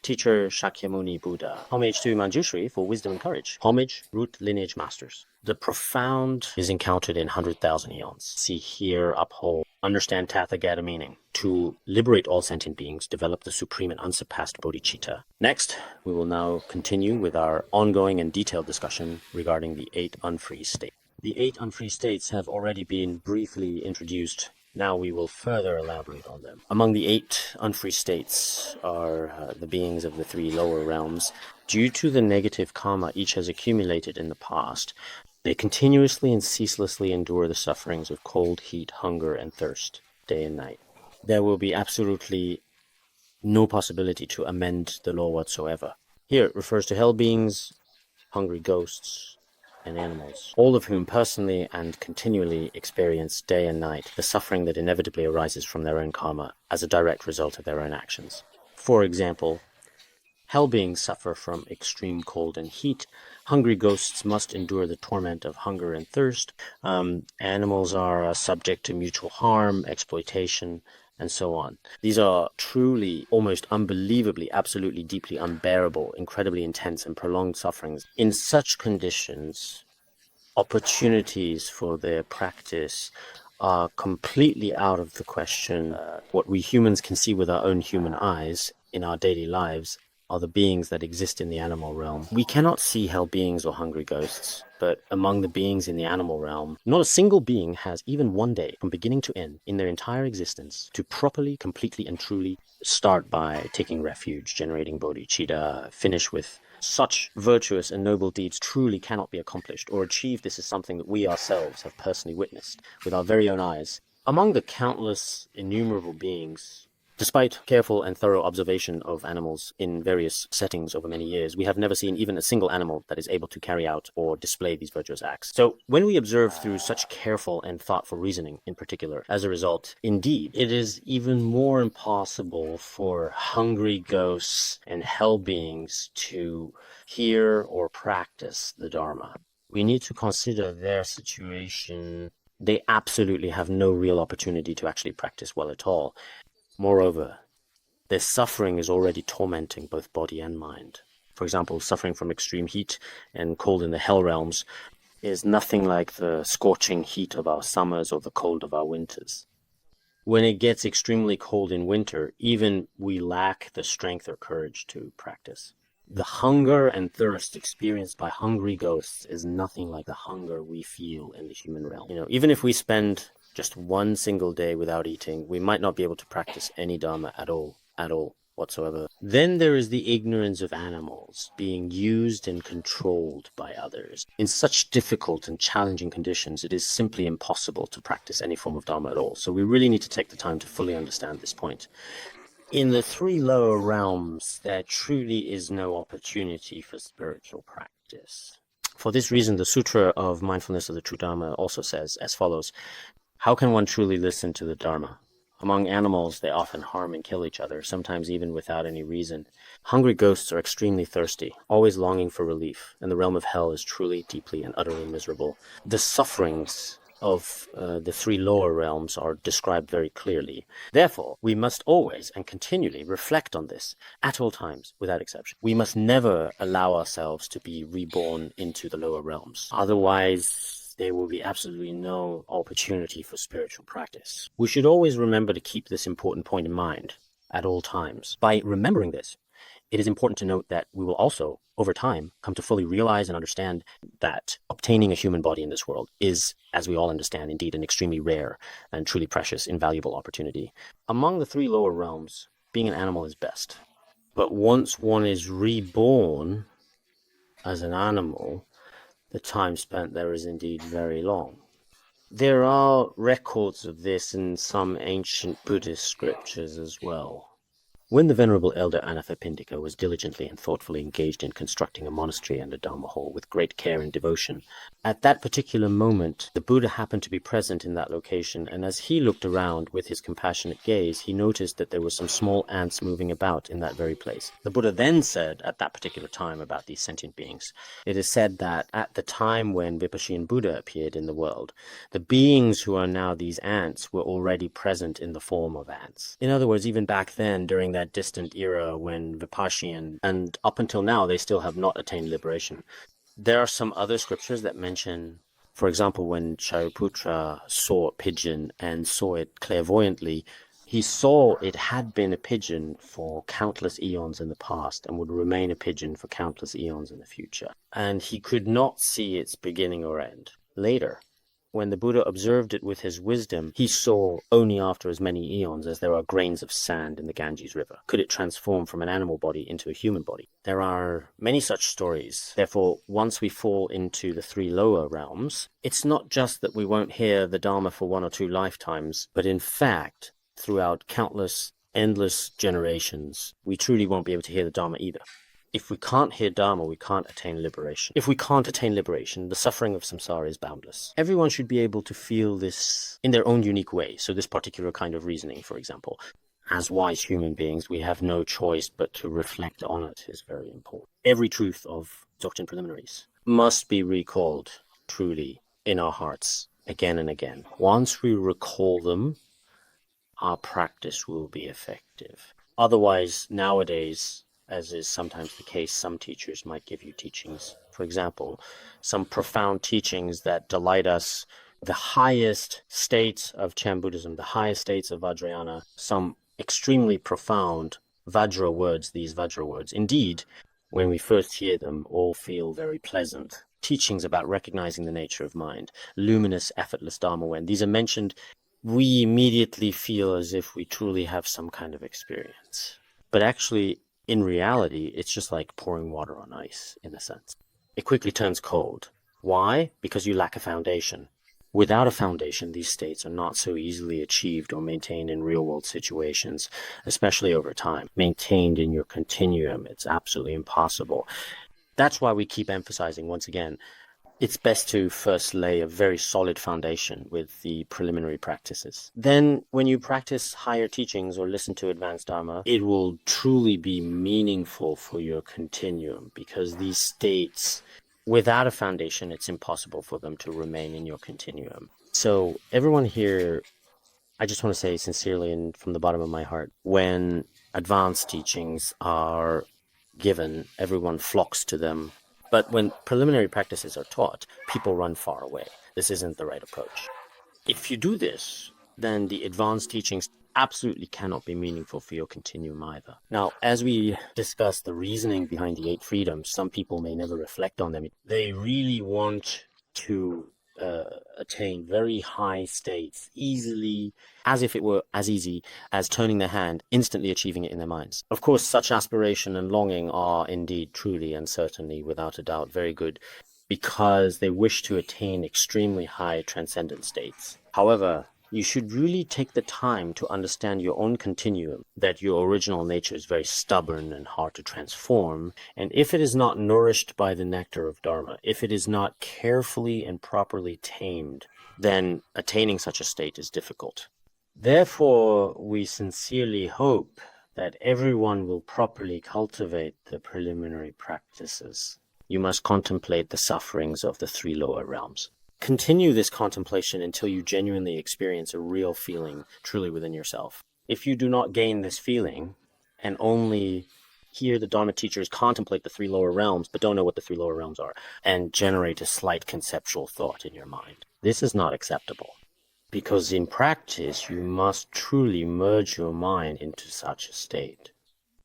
Teacher Shakyamuni Buddha. Homage to Manjushri for wisdom and courage. Homage, root lineage masters. The profound is encountered in 100,000 eons. See, hear, uphold, understand Tathagata meaning. To liberate all sentient beings, develop the supreme and unsurpassed bodhicitta. Next, we will now continue with our ongoing and detailed discussion regarding the 8 unfree states. The 8 unfree states have already been briefly introduced. Now we will further elaborate on them. Among the 8 unfree states are the beings of the 3 lower realms. Due to the negative karma each has accumulated in the past, they continuously and ceaselessly endure the sufferings of cold, heat, hunger, and thirst, day and night. There will be absolutely no possibility to amend the law whatsoever. Here it refers to hell beings, hungry ghosts, and animals, all of whom personally and continually experience day and night the suffering that inevitably arises from their own karma as a direct result of their own actions. For example, hell beings suffer from extreme cold and heat. Hungry ghosts must endure the torment of hunger and thirst. Animals are subject to mutual harm, exploitation, and so on. These are truly, almost unbelievably, absolutely deeply unbearable, incredibly intense and prolonged sufferings. In such conditions, opportunities for their practice are completely out of the question. What we humans can see with our own human eyes in our daily lives are the beings that exist in the animal realm. We cannot see hell beings or hungry ghosts, but among the beings in the animal realm, not a single being has even one day, from beginning to end, in their entire existence, to properly, completely, and truly start by taking refuge, generating bodhicitta, finish with such virtuous and noble deeds truly cannot be accomplished or achieved. This is something that we ourselves have personally witnessed with our very own eyes. Among the countless, innumerable beings, despite careful and thorough observation of animals in various settings over many years, we have never seen even a single animal that is able to carry out or display these virtuous acts. So when we observe through such careful and thoughtful reasoning in particular, as a result, indeed, it is even more impossible for hungry ghosts and hell beings to hear or practice the Dharma. We need to consider their situation. They absolutely have no real opportunity to actually practice well at all. Moreover, their suffering is already tormenting both body and mind. For example, suffering from extreme heat and cold in the hell realms is nothing like the scorching heat of our summers or the cold of our winters. When it gets extremely cold in winter, even we lack the strength or courage to practice. The hunger and thirst experienced by hungry ghosts is nothing like the hunger we feel in the human realm. Even if we spend just one single day without eating, we might not be able to practice any Dharma at all whatsoever. Then there is the ignorance of animals being used and controlled by others. In such difficult and challenging conditions, it is simply impossible to practice any form of Dharma at all. So we really need to take the time to fully understand this point. In the 3 lower realms, there truly is no opportunity for spiritual practice. For this reason, the Sutra of Mindfulness of the True Dharma also says as follows: how can one truly listen to the Dharma? Among animals, they often harm and kill each other, sometimes even without any reason. Hungry ghosts are extremely thirsty, always longing for relief, and the realm of hell is truly, deeply, and utterly miserable. The sufferings of the 3 lower realms are described very clearly. Therefore, we must always and continually reflect on this at all times, without exception. We must never allow ourselves to be reborn into the lower realms. Otherwise, there will be absolutely no opportunity for spiritual practice. We should always remember to keep this important point in mind at all times. By remembering this, it is important to note that we will also, over time, come to fully realize and understand that obtaining a human body in this world is, as we all understand, indeed an extremely rare and truly precious, invaluable opportunity. Among the 3 lower realms, being an animal is best. But once one is reborn as an animal, the time spent there is indeed very long. There are records of this in some ancient Buddhist scriptures as well. When the Venerable Elder Anathapindika was diligently and thoughtfully engaged in constructing a monastery and a Dharma hall with great care and devotion, at that particular moment, the Buddha happened to be present in that location, and as he looked around with his compassionate gaze, he noticed that there were some small ants moving about in that very place. The Buddha then said, at that particular time, about these sentient beings, it is said that at the time when Vipashian Buddha appeared in the world, the beings who are now these ants were already present in the form of ants. In other words, even back then, during that distant era when Vipashian, and up until now, they still have not attained liberation. There are some other scriptures that mention, for example, when Shariputra saw a pigeon and saw it clairvoyantly, he saw it had been a pigeon for countless eons in the past and would remain a pigeon for countless eons in the future. And he could not see its beginning or end. Later, when the Buddha observed it with his wisdom, he saw only after as many eons as there are grains of sand in the Ganges River could it transform from an animal body into a human body. There are many such stories. Therefore, once we fall into the three lower realms, it's not just that we won't hear the Dharma for 1 or 2 lifetimes, but in fact, throughout countless, endless generations, we truly won't be able to hear the Dharma either. If we can't hear Dharma, we can't attain liberation. If we can't attain liberation, the suffering of samsara is boundless. Everyone should be able to feel this in their own unique way. So this particular kind of reasoning, for example, as wise human beings, we have no choice but to reflect on it is very important. Every truth of Dzogchen Preliminaries must be recalled truly in our hearts again and again. Once we recall them, our practice will be effective. Otherwise, nowadays, as is sometimes the case, some teachers might give you teachings, for example, some profound teachings that delight us, the highest states of Chan Buddhism, the highest states of Vajrayana, some extremely profound Vajra words, these Vajra words. Indeed, when we first hear them, all feel very pleasant. Teachings about recognizing the nature of mind, luminous, effortless Dharma, when these are mentioned, we immediately feel as if we truly have some kind of experience. But actually, in reality, it's just like pouring water on ice, in a sense. It quickly turns cold. Why? Because you lack a foundation. Without a foundation, these states are not so easily achieved or maintained in real-world situations, especially over time. Maintained in your continuum, it's absolutely impossible. That's why we keep emphasizing, once again, it's best to first lay a very solid foundation with the preliminary practices. Then, when you practice higher teachings or listen to advanced Dharma, it will truly be meaningful for your continuum, because these states, without a foundation, it's impossible for them to remain in your continuum. So, everyone here, I just want to say sincerely and from the bottom of my heart, when advanced teachings are given, everyone flocks to them. But when preliminary practices are taught, people run far away. This isn't the right approach. If you do this, then the advanced teachings absolutely cannot be meaningful for your continuum either. Now, as we discuss the reasoning behind the 8 freedoms, some people may never reflect on them. They really want to attain very high states easily, as if it were as easy as turning their hand, instantly achieving it in their minds. Of course, such aspiration and longing are indeed truly and certainly, without a doubt, very good, because they wish to attain extremely high transcendent states. However, you should really take the time to understand your own continuum, that your original nature is very stubborn and hard to transform, and if it is not nourished by the nectar of Dharma, if it is not carefully and properly tamed, then attaining such a state is difficult. Therefore, we sincerely hope that everyone will properly cultivate the preliminary practices. You must contemplate the sufferings of the 3 lower realms. Continue this contemplation until you genuinely experience a real feeling truly within yourself. If you do not gain this feeling and only hear the Dharma teachers contemplate the 3 lower realms but don't know what the 3 lower realms are and generate a slight conceptual thought in your mind, this is not acceptable. Because in practice, you must truly merge your mind into such a state.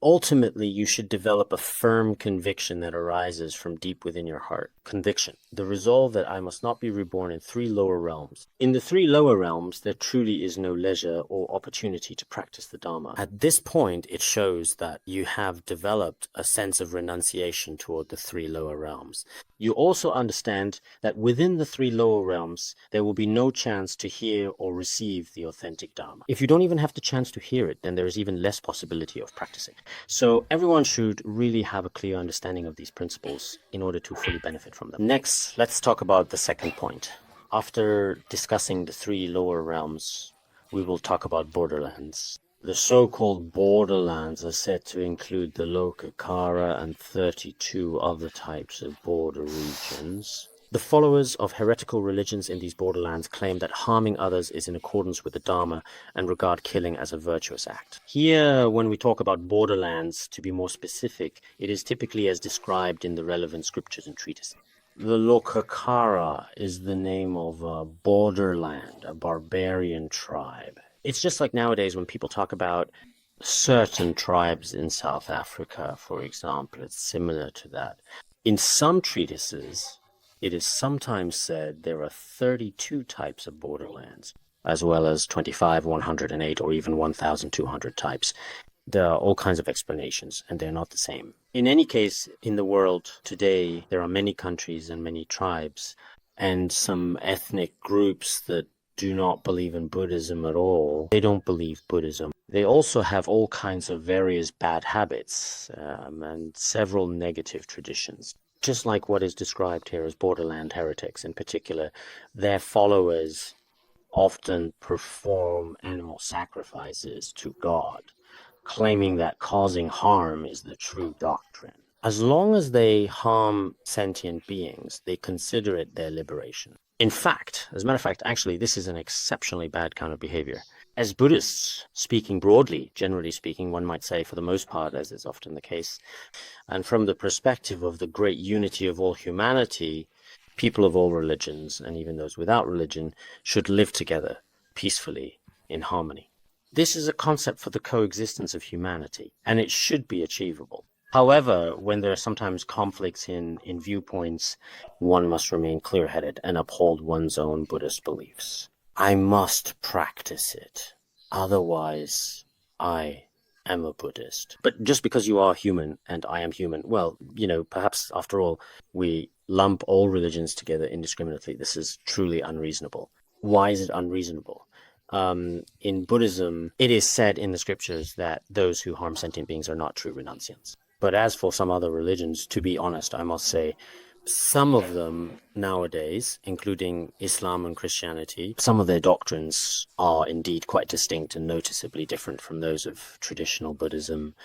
Ultimately, you should develop a firm conviction that arises from deep within your heart. Conviction. The resolve that I must not be reborn in 3 lower realms. In the 3 lower realms, there truly is no leisure or opportunity to practice the Dharma. At this point, it shows that you have developed a sense of renunciation toward the 3 lower realms. You also understand that within the 3 lower realms, there will be no chance to hear or receive the authentic Dharma. If you don't even have the chance to hear it, then there is even less possibility of practicing. So everyone should really have a clear understanding of these principles in order to fully benefit from them. Next, let's talk about the second point. After discussing the 3 lower realms, we will talk about borderlands. The so-called borderlands are said to include the Lokakara and 32 other types of border regions. The followers of heretical religions in these borderlands claim that harming others is in accordance with the Dharma and regard killing as a virtuous act. Here, when we talk about borderlands, to be more specific, it is typically as described in the relevant scriptures and treatises. The Lokakara is the name of a borderland, a barbarian tribe. It's just like nowadays when people talk about certain tribes in South Africa, for example. It's similar to that. In some treatises, it is sometimes said there are 32 types of borderlands, as well as 25, 108, or even 1,200 types. There are all kinds of explanations, and they're not the same. In any case, in the world today, there are many countries and many tribes, and some ethnic groups that do not believe in Buddhism at all. They don't believe Buddhism. They also have all kinds of various bad habits and several negative traditions. Just like what is described here as borderland heretics in particular, their followers often perform animal sacrifices to God, claiming that causing harm is the true doctrine. As long as they harm sentient beings, they consider it their liberation. In fact, as a matter of fact, actually, this is an exceptionally bad kind of behavior. As Buddhists, speaking broadly, generally speaking, one might say for the most part, as is often the case, and from the perspective of the great unity of all humanity, people of all religions, and even those without religion, should live together peacefully in harmony. This is a concept for the coexistence of humanity, and it should be achievable. However, when there are sometimes conflicts in viewpoints, one must remain clear-headed and uphold one's own Buddhist beliefs. I must practice it. Otherwise, I am a Buddhist. But just because you are human and I am human, well, perhaps after all, we lump all religions together indiscriminately. This is truly unreasonable. Why is it unreasonable? In Buddhism, it is said in the scriptures that those who harm sentient beings are not true renunciants. But as for some other religions, to be honest, I must say, some of them nowadays, including Islam and Christianity, some of their doctrines are indeed quite distinct and noticeably different from those of traditional Buddhism.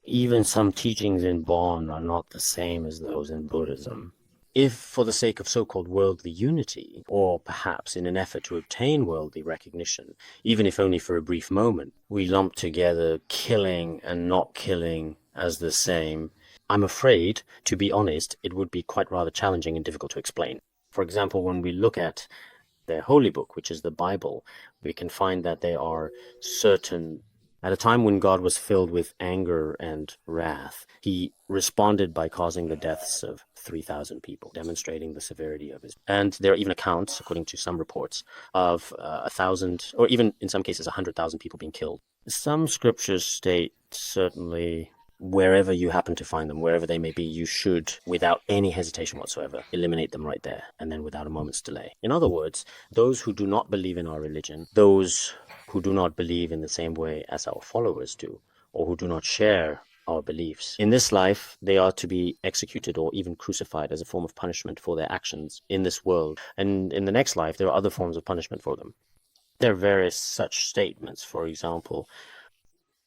Even some teachings in Bon are not the same as those in Buddhism. If, for the sake of so-called worldly unity, or perhaps in an effort to obtain worldly recognition, even if only for a brief moment, we lump together killing and not killing as the same, I'm afraid, to be honest, it would be quite rather challenging and difficult to explain. For example, when we look at their holy book, which is the Bible, we can find that there are certain... At a time when God was filled with anger and wrath, he responded by causing the deaths of 3,000 people, demonstrating the severity of his. And there are even accounts, according to some reports, of 1,000, or even in some cases 100,000 people being killed. Some scriptures state certainly wherever you happen to find them, wherever they may be, you should, without any hesitation whatsoever, eliminate them right there, and then without a moment's delay. In other words, those who do not believe in our religion, those who do not believe in the same way as our followers do, or who do not share our beliefs, in this life, they are to be executed or even crucified as a form of punishment for their actions in this world. And in the next life, there are other forms of punishment for them. There are various such statements, for example.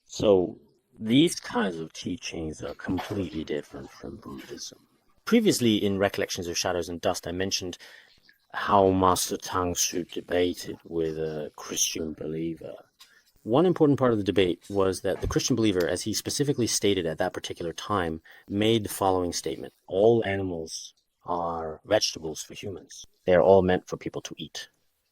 So these kinds of teachings are completely different from Buddhism. Previously, in Recollections of Shadows and Dust, I mentioned how Master Tang Shu debated with a Christian believer. One important part of the debate was that the Christian believer, as he specifically stated at that particular time, made the following statement: all animals are vegetables for humans. They are all meant for people to eat.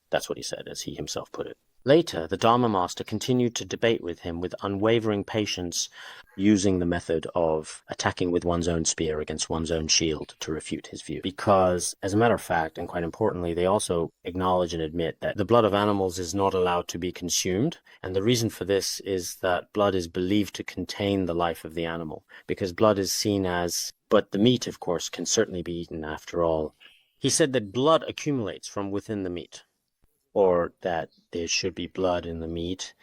That's what he said, as he himself put it. Later, the Dharma master continued to debate with him with unwavering patience, using the method of attacking with one's own spear against one's own shield to refute his view. Because, as a matter of fact, and quite importantly, they also acknowledge and admit that the blood of animals is not allowed to be consumed, and the reason for this is that blood is believed to contain the life of the animal, because blood is seen as... But the meat, of course, can certainly be eaten after all. He said that blood accumulates from within the meat, or that there should be blood in the meat.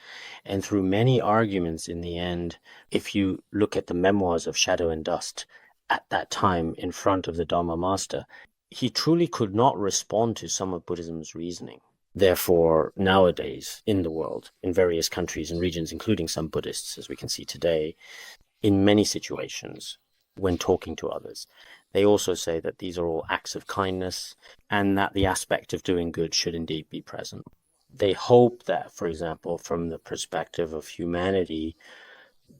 And through many arguments in the end, if you look at the memoirs of Shadow and Dust at that time in front of the Dharma master, he truly could not respond to some of Buddhism's reasoning. Therefore, nowadays in the world, in various countries and regions, including some Buddhists, as we can see today, in many situations, when talking to others. They also say that these are all acts of kindness and that the aspect of doing good should indeed be present. They hope that, for example, from the perspective of humanity,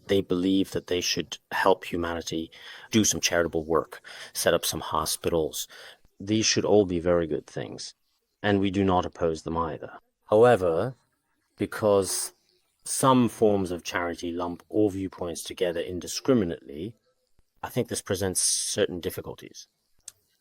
they believe that they should help humanity do some charitable work, set up some hospitals. These should all be very good things, and we do not oppose them either. However, because some forms of charity lump all viewpoints together indiscriminately, I think this presents certain difficulties.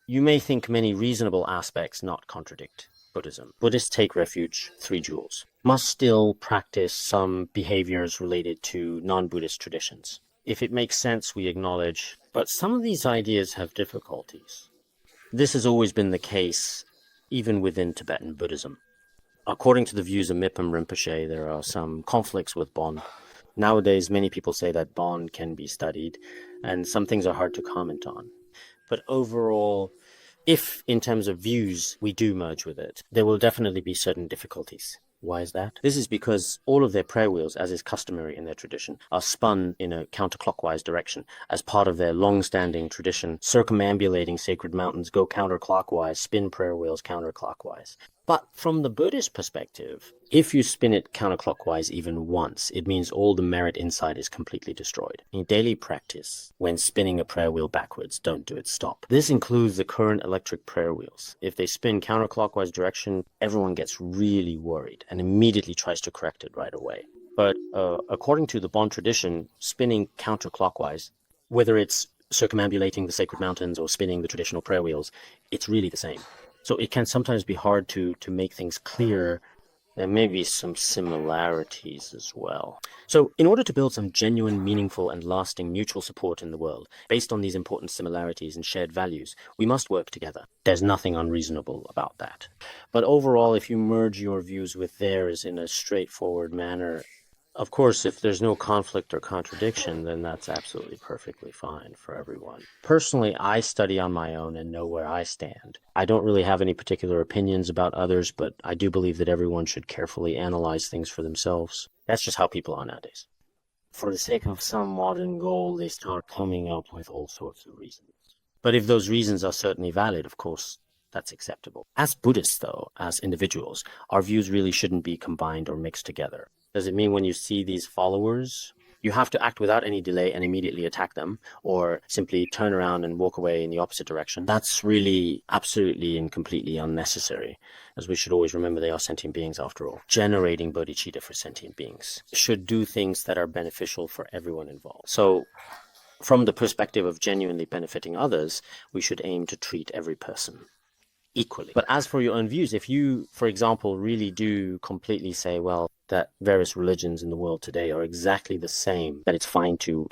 You may think many reasonable aspects not contradict Buddhism. Buddhists take refuge, 3 jewels, must still practice some behaviors related to non-Buddhist traditions. If it makes sense, we acknowledge, but some of these ideas have difficulties. This has always been the case, even within Tibetan Buddhism. According to the views of Mipam Rinpoche, there are some conflicts with Bon. Nowadays, many people say that Bon can be studied, and some things are hard to comment on. But overall, if in terms of views we do merge with it, there will definitely be certain difficulties. Why is that? This is because all of their prayer wheels, as is customary in their tradition, are spun in a counterclockwise direction. As part of their long-standing tradition, circumambulating sacred mountains go counterclockwise, spin prayer wheels counterclockwise. But from the Buddhist perspective, if you spin it counterclockwise even once, it means all the merit inside is completely destroyed. In daily practice, when spinning a prayer wheel backwards, don't do it, stop. This includes the current electric prayer wheels. If they spin counterclockwise direction, everyone gets really worried and immediately tries to correct it right away. But according to the Bon tradition, spinning counterclockwise, whether it's circumambulating the sacred mountains or spinning the traditional prayer wheels, it's really the same. So it can sometimes be hard to make things clear. There may be some similarities as well. So in order to build some genuine, meaningful, and lasting mutual support in the world, based on these important similarities and shared values, we must work together. There's nothing unreasonable about that. But overall, if you merge your views with theirs in a straightforward manner, of course, if there's no conflict or contradiction, then that's absolutely perfectly fine for everyone. Personally, I study on my own and know where I stand. I don't really have any particular opinions about others, but I do believe that everyone should carefully analyze things for themselves. That's just how people are nowadays. For the sake of some modern goal, they start coming up with all sorts of reasons. But if those reasons are certainly valid, of course, that's acceptable. As Buddhists, though, as individuals, our views really shouldn't be combined or mixed together. Does it mean when you see these followers, you have to act without any delay and immediately attack them, or simply turn around and walk away in the opposite direction? That's really absolutely and completely unnecessary, as we should always remember they are sentient beings after all. Generating bodhicitta for sentient beings should do things that are beneficial for everyone involved. So, from the perspective of genuinely benefiting others, we should aim to treat every person equally. But as for your own views, if you, for example, really do completely say, well, that various religions in the world today are exactly the same, that it's fine to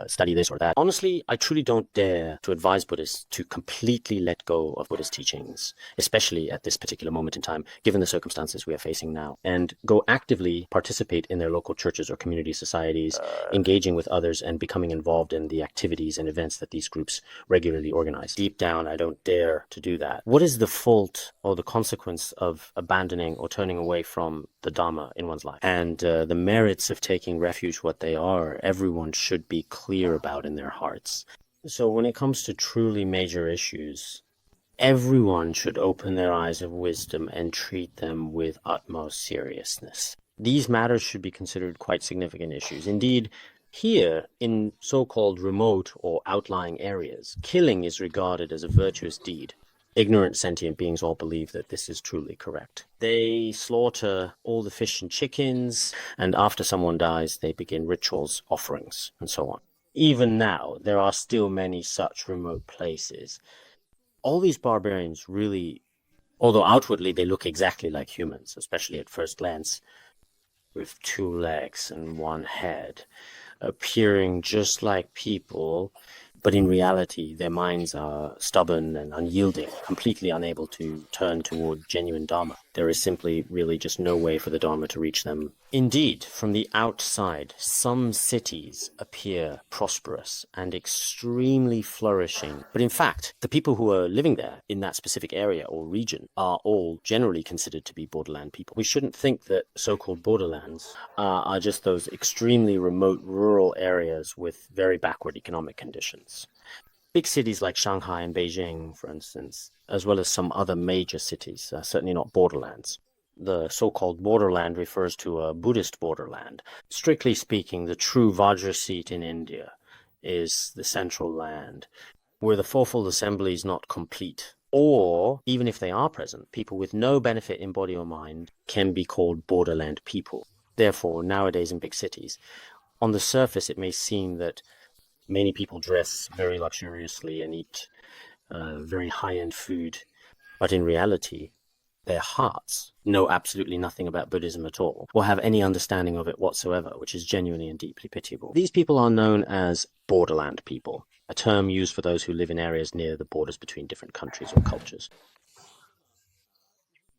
study this or that. Honestly, I truly don't dare to advise Buddhists to completely let go of Buddhist teachings, especially at this particular moment in time, given the circumstances we are facing now, and go actively participate in their local churches or community societies, engaging with others and becoming involved in the activities and events that these groups regularly organize. Deep down, I don't dare to do that. What is the fault or the consequence of abandoning or turning away from the Dharma in one's life? And the merits of taking refuge, what they are, everyone should be clear about in their hearts. So when it comes to truly major issues, everyone should open their eyes of wisdom and treat them with utmost seriousness. These matters should be considered quite significant issues. Indeed, here, in so-called remote or outlying areas, killing is regarded as a virtuous deed. Ignorant sentient beings all believe that this is truly correct. They slaughter all the fish and chickens, and after someone dies, they begin rituals, offerings, and so on. Even now, there are still many such remote places. All these barbarians really, although outwardly they look exactly like humans, especially at first glance, with 2 legs and 1 head, appearing just like people, but in reality, their minds are stubborn and unyielding, completely unable to turn toward genuine Dharma. There is simply really just no way for the Dharma to reach them. Indeed, from the outside, some cities appear prosperous and extremely flourishing. But in fact, the people who are living there in that specific area or region are all generally considered to be borderland people. We shouldn't think that so-called borderlands are just those extremely remote rural areas with very backward economic conditions. Big cities like Shanghai and Beijing, for instance, as well as some other major cities, are certainly not borderlands. The so-called borderland refers to a Buddhist borderland. Strictly speaking, the true Vajrasattva in India is the central land, where the fourfold assembly is not complete. Or, even if they are present, people with no benefit in body or mind can be called borderland people. Therefore, nowadays in big cities, on the surface it may seem that many people dress very luxuriously and eat very high-end food, but in reality, their hearts know absolutely nothing about Buddhism at all, or have any understanding of it whatsoever, which is genuinely and deeply pitiable. These people are known as borderland people, a term used for those who live in areas near the borders between different countries or cultures.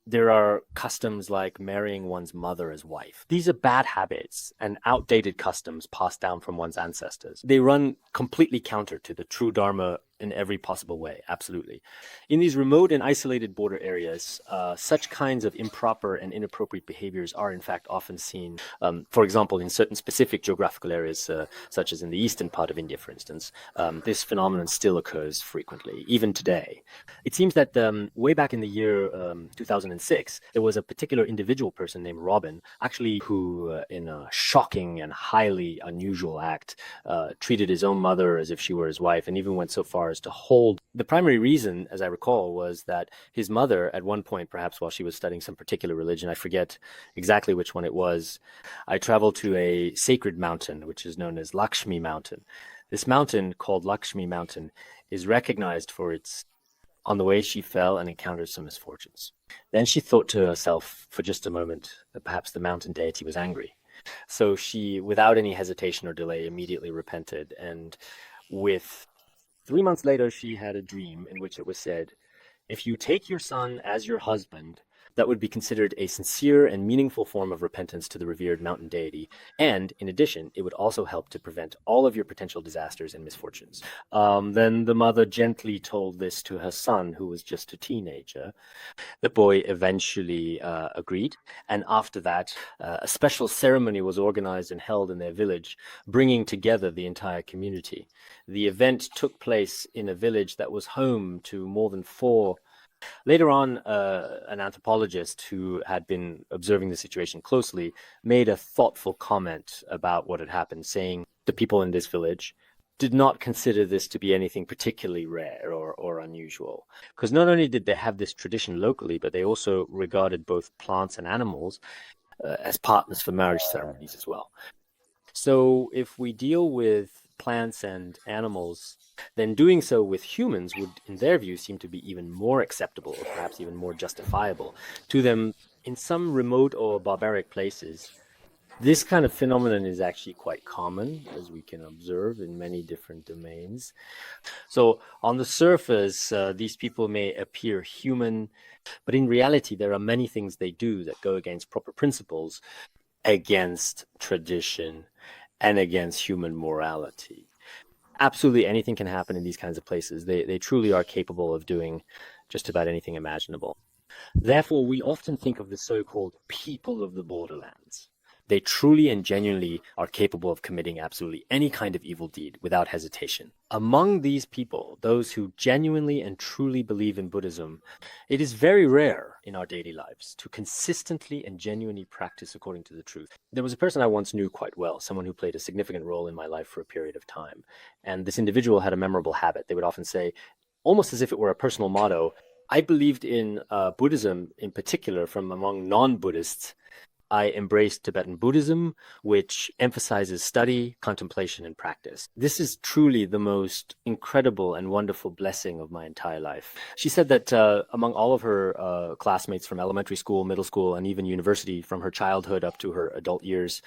There are customs like marrying one's mother as wife. These are bad habits and outdated customs passed down from one's ancestors. They run completely counter to the true Dharma in every possible way, absolutely. In these remote and isolated border areas, such kinds of improper and inappropriate behaviors are in fact often seen, for example, in certain specific geographical areas, such as in the eastern part of India, for instance. This phenomenon still occurs frequently, even today. It seems that way back in the year 2006, there was a particular individual person named Robin, actually, who, in a shocking and highly unusual act, treated his own mother as if she were his wife, and even went so far as to hold. The primary reason, as I recall, was that his mother, at one point, perhaps while she was studying some particular religion, I forget exactly which one it was, I traveled to a sacred mountain, which is known as Lakshmi Mountain. This mountain, called Lakshmi Mountain, is recognized for its on the way she fell and encountered some misfortunes. Then she thought to herself for just a moment that perhaps the mountain deity was angry. So she, without any hesitation or delay, immediately repented. And 3 months later, she had a dream in which it was said, if you take your son as your husband, that would be considered a sincere and meaningful form of repentance to the revered mountain deity. And in addition, it would also help to prevent all of your potential disasters and misfortunes. Then the mother gently told this to her son, who was just a teenager. The boy eventually agreed. And after that, a special ceremony was organized and held in their village, bringing together the entire community. The event took place in a village that was home to more than 4. Later on, an anthropologist who had been observing the situation closely made a thoughtful comment about what had happened, saying the people in this village did not consider this to be anything particularly rare or unusual. Because not only did they have this tradition locally, but they also regarded both plants and animals as partners for marriage ceremonies as well. So if we deal with plants and animals, then doing so with humans would, in their view, seem to be even more acceptable, or perhaps even more justifiable to them. In some remote or barbaric places, this kind of phenomenon is actually quite common, as we can observe in many different domains. So on the surface, these people may appear human, but in reality, there are many things they do that go against proper principles, against tradition, and against human morality. Absolutely anything can happen in these kinds of places. They truly are capable of doing just about anything imaginable. Therefore, we often think of the so-called people of the borderlands. They truly and genuinely are capable of committing absolutely any kind of evil deed without hesitation. Among these people, those who genuinely and truly believe in Buddhism, it is very rare in our daily lives to consistently and genuinely practice according to the truth. There was a person I once knew quite well, someone who played a significant role in my life for a period of time. And this individual had a memorable habit. They would often say, almost as if it were a personal motto, I believed in Buddhism in particular from among non-Buddhists. I embraced Tibetan Buddhism, which emphasizes study, contemplation, and practice. This is truly the most incredible and wonderful blessing of my entire life. She said that among all of her classmates from elementary school, middle school, and even university, from her childhood up to her adult years,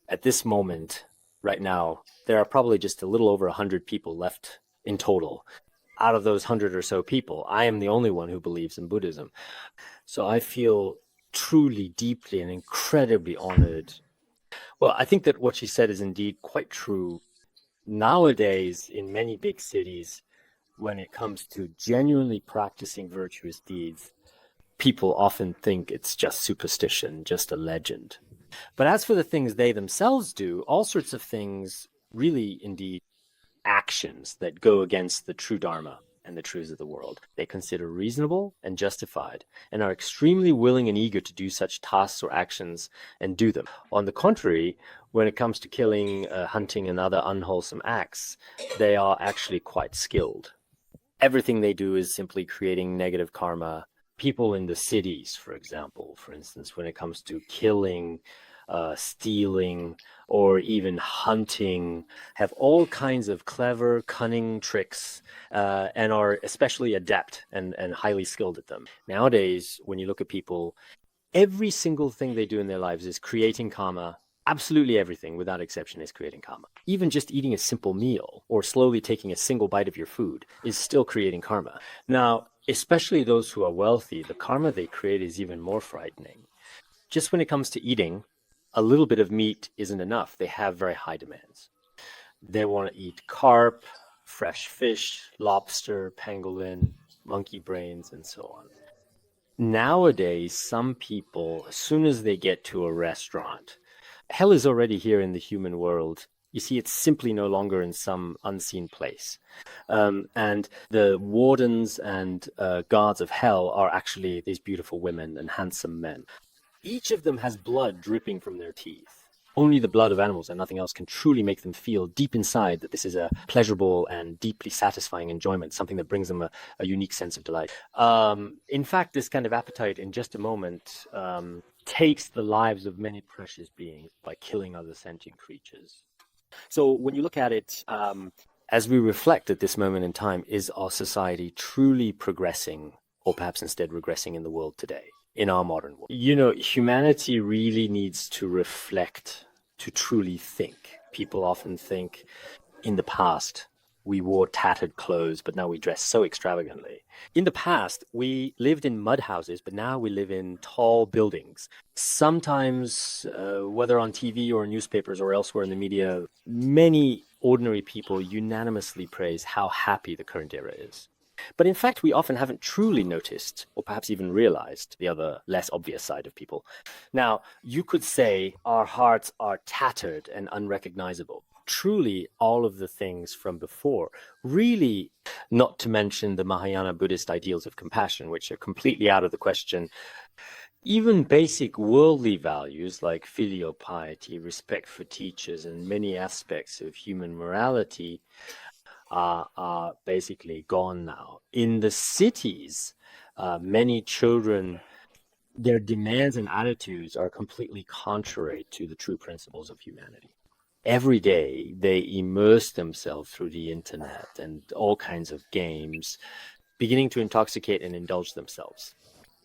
at this moment, right now, there are probably just a little over 100 people left in total. Out of those 100 or so people, I am the only one who believes in Buddhism. So I feel truly, deeply, and incredibly honored. Well, I think that what she said is indeed quite true. Nowadays, in many big cities, when it comes to genuinely practicing virtuous deeds, people often think it's just superstition, just a legend. But as for the things they themselves do, all sorts of things really indeed actions that go against the true Dharma and the truths of the world. They consider reasonable and justified and are extremely willing and eager to do such tasks or actions and do them. On the contrary, when it comes to killing, hunting, and other unwholesome acts, they are actually quite skilled. Everything they do is simply creating negative karma. People in the cities, for example, for instance, when it comes to killing, stealing, or even hunting, have all kinds of clever, cunning tricks, and are especially adept and highly skilled at them. Nowadays, when you look at people, every single thing they do in their lives is creating karma. Absolutely everything, without exception, is creating karma. Even just eating a simple meal or slowly taking a single bite of your food is still creating karma. Now, especially those who are wealthy, the karma they create is even more frightening. Just when it comes to eating, a little bit of meat isn't enough. They have very high demands. They want to eat carp, fresh fish, lobster, pangolin, monkey brains, and so on. Nowadays, some people, as soon as they get to a restaurant, hell is already here in the human world. You see, it's simply no longer in some unseen place. And the wardens and guards of hell are actually these beautiful women and handsome men. Each of them has blood dripping from their teeth. Only the blood of animals and nothing else can truly make them feel deep inside that this is a pleasurable and deeply satisfying enjoyment, something that brings them a unique sense of delight. In fact, this kind of appetite in just a moment takes the lives of many precious beings by killing other sentient creatures. So when you look at it, as we reflect at this moment in time, is our society truly progressing or perhaps instead regressing in the world today? In our modern world. You know, humanity really needs to reflect to truly think. People often think in the past we wore tattered clothes, but now we dress so extravagantly. In the past, we lived in mud houses, but now we live in tall buildings. Sometimes, whether on TV or newspapers or elsewhere in the media, many ordinary people unanimously praise how happy the current era is. But in fact, we often haven't truly noticed, or perhaps even realized, the other less obvious side of people. Now, you could say our hearts are tattered and unrecognizable. Truly, all of the things from before, really, not to mention the Mahayana Buddhist ideals of compassion, which are completely out of the question. Even basic worldly values like filial piety, respect for teachers, and many aspects of human morality are basically gone now. In the cities, many children, their demands and attitudes are completely contrary to the true principles of humanity. Every day, they immerse themselves through the internet and all kinds of games, beginning to intoxicate and indulge themselves.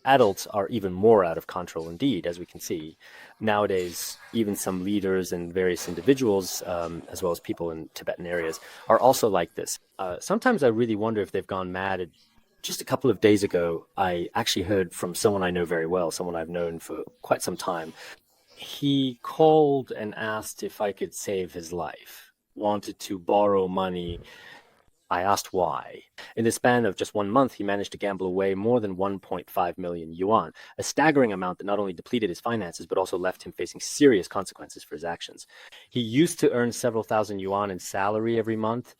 Adults are even more out of control indeed, as we can see. Nowadays, even some leaders and various individuals, as well as people in Tibetan areas, are also like this. Sometimes I really wonder if they've gone mad. Just a couple of days ago, I actually heard from someone I know very well, someone I've known for quite some time. He called and asked if I could save his life, wanted to borrow money. I asked why. In the span of just 1 month, he managed to gamble away more than 1.5 million yuan, a staggering amount that not only depleted his finances, but also left him facing serious consequences for his actions. He used to earn several thousand yuan in salary every month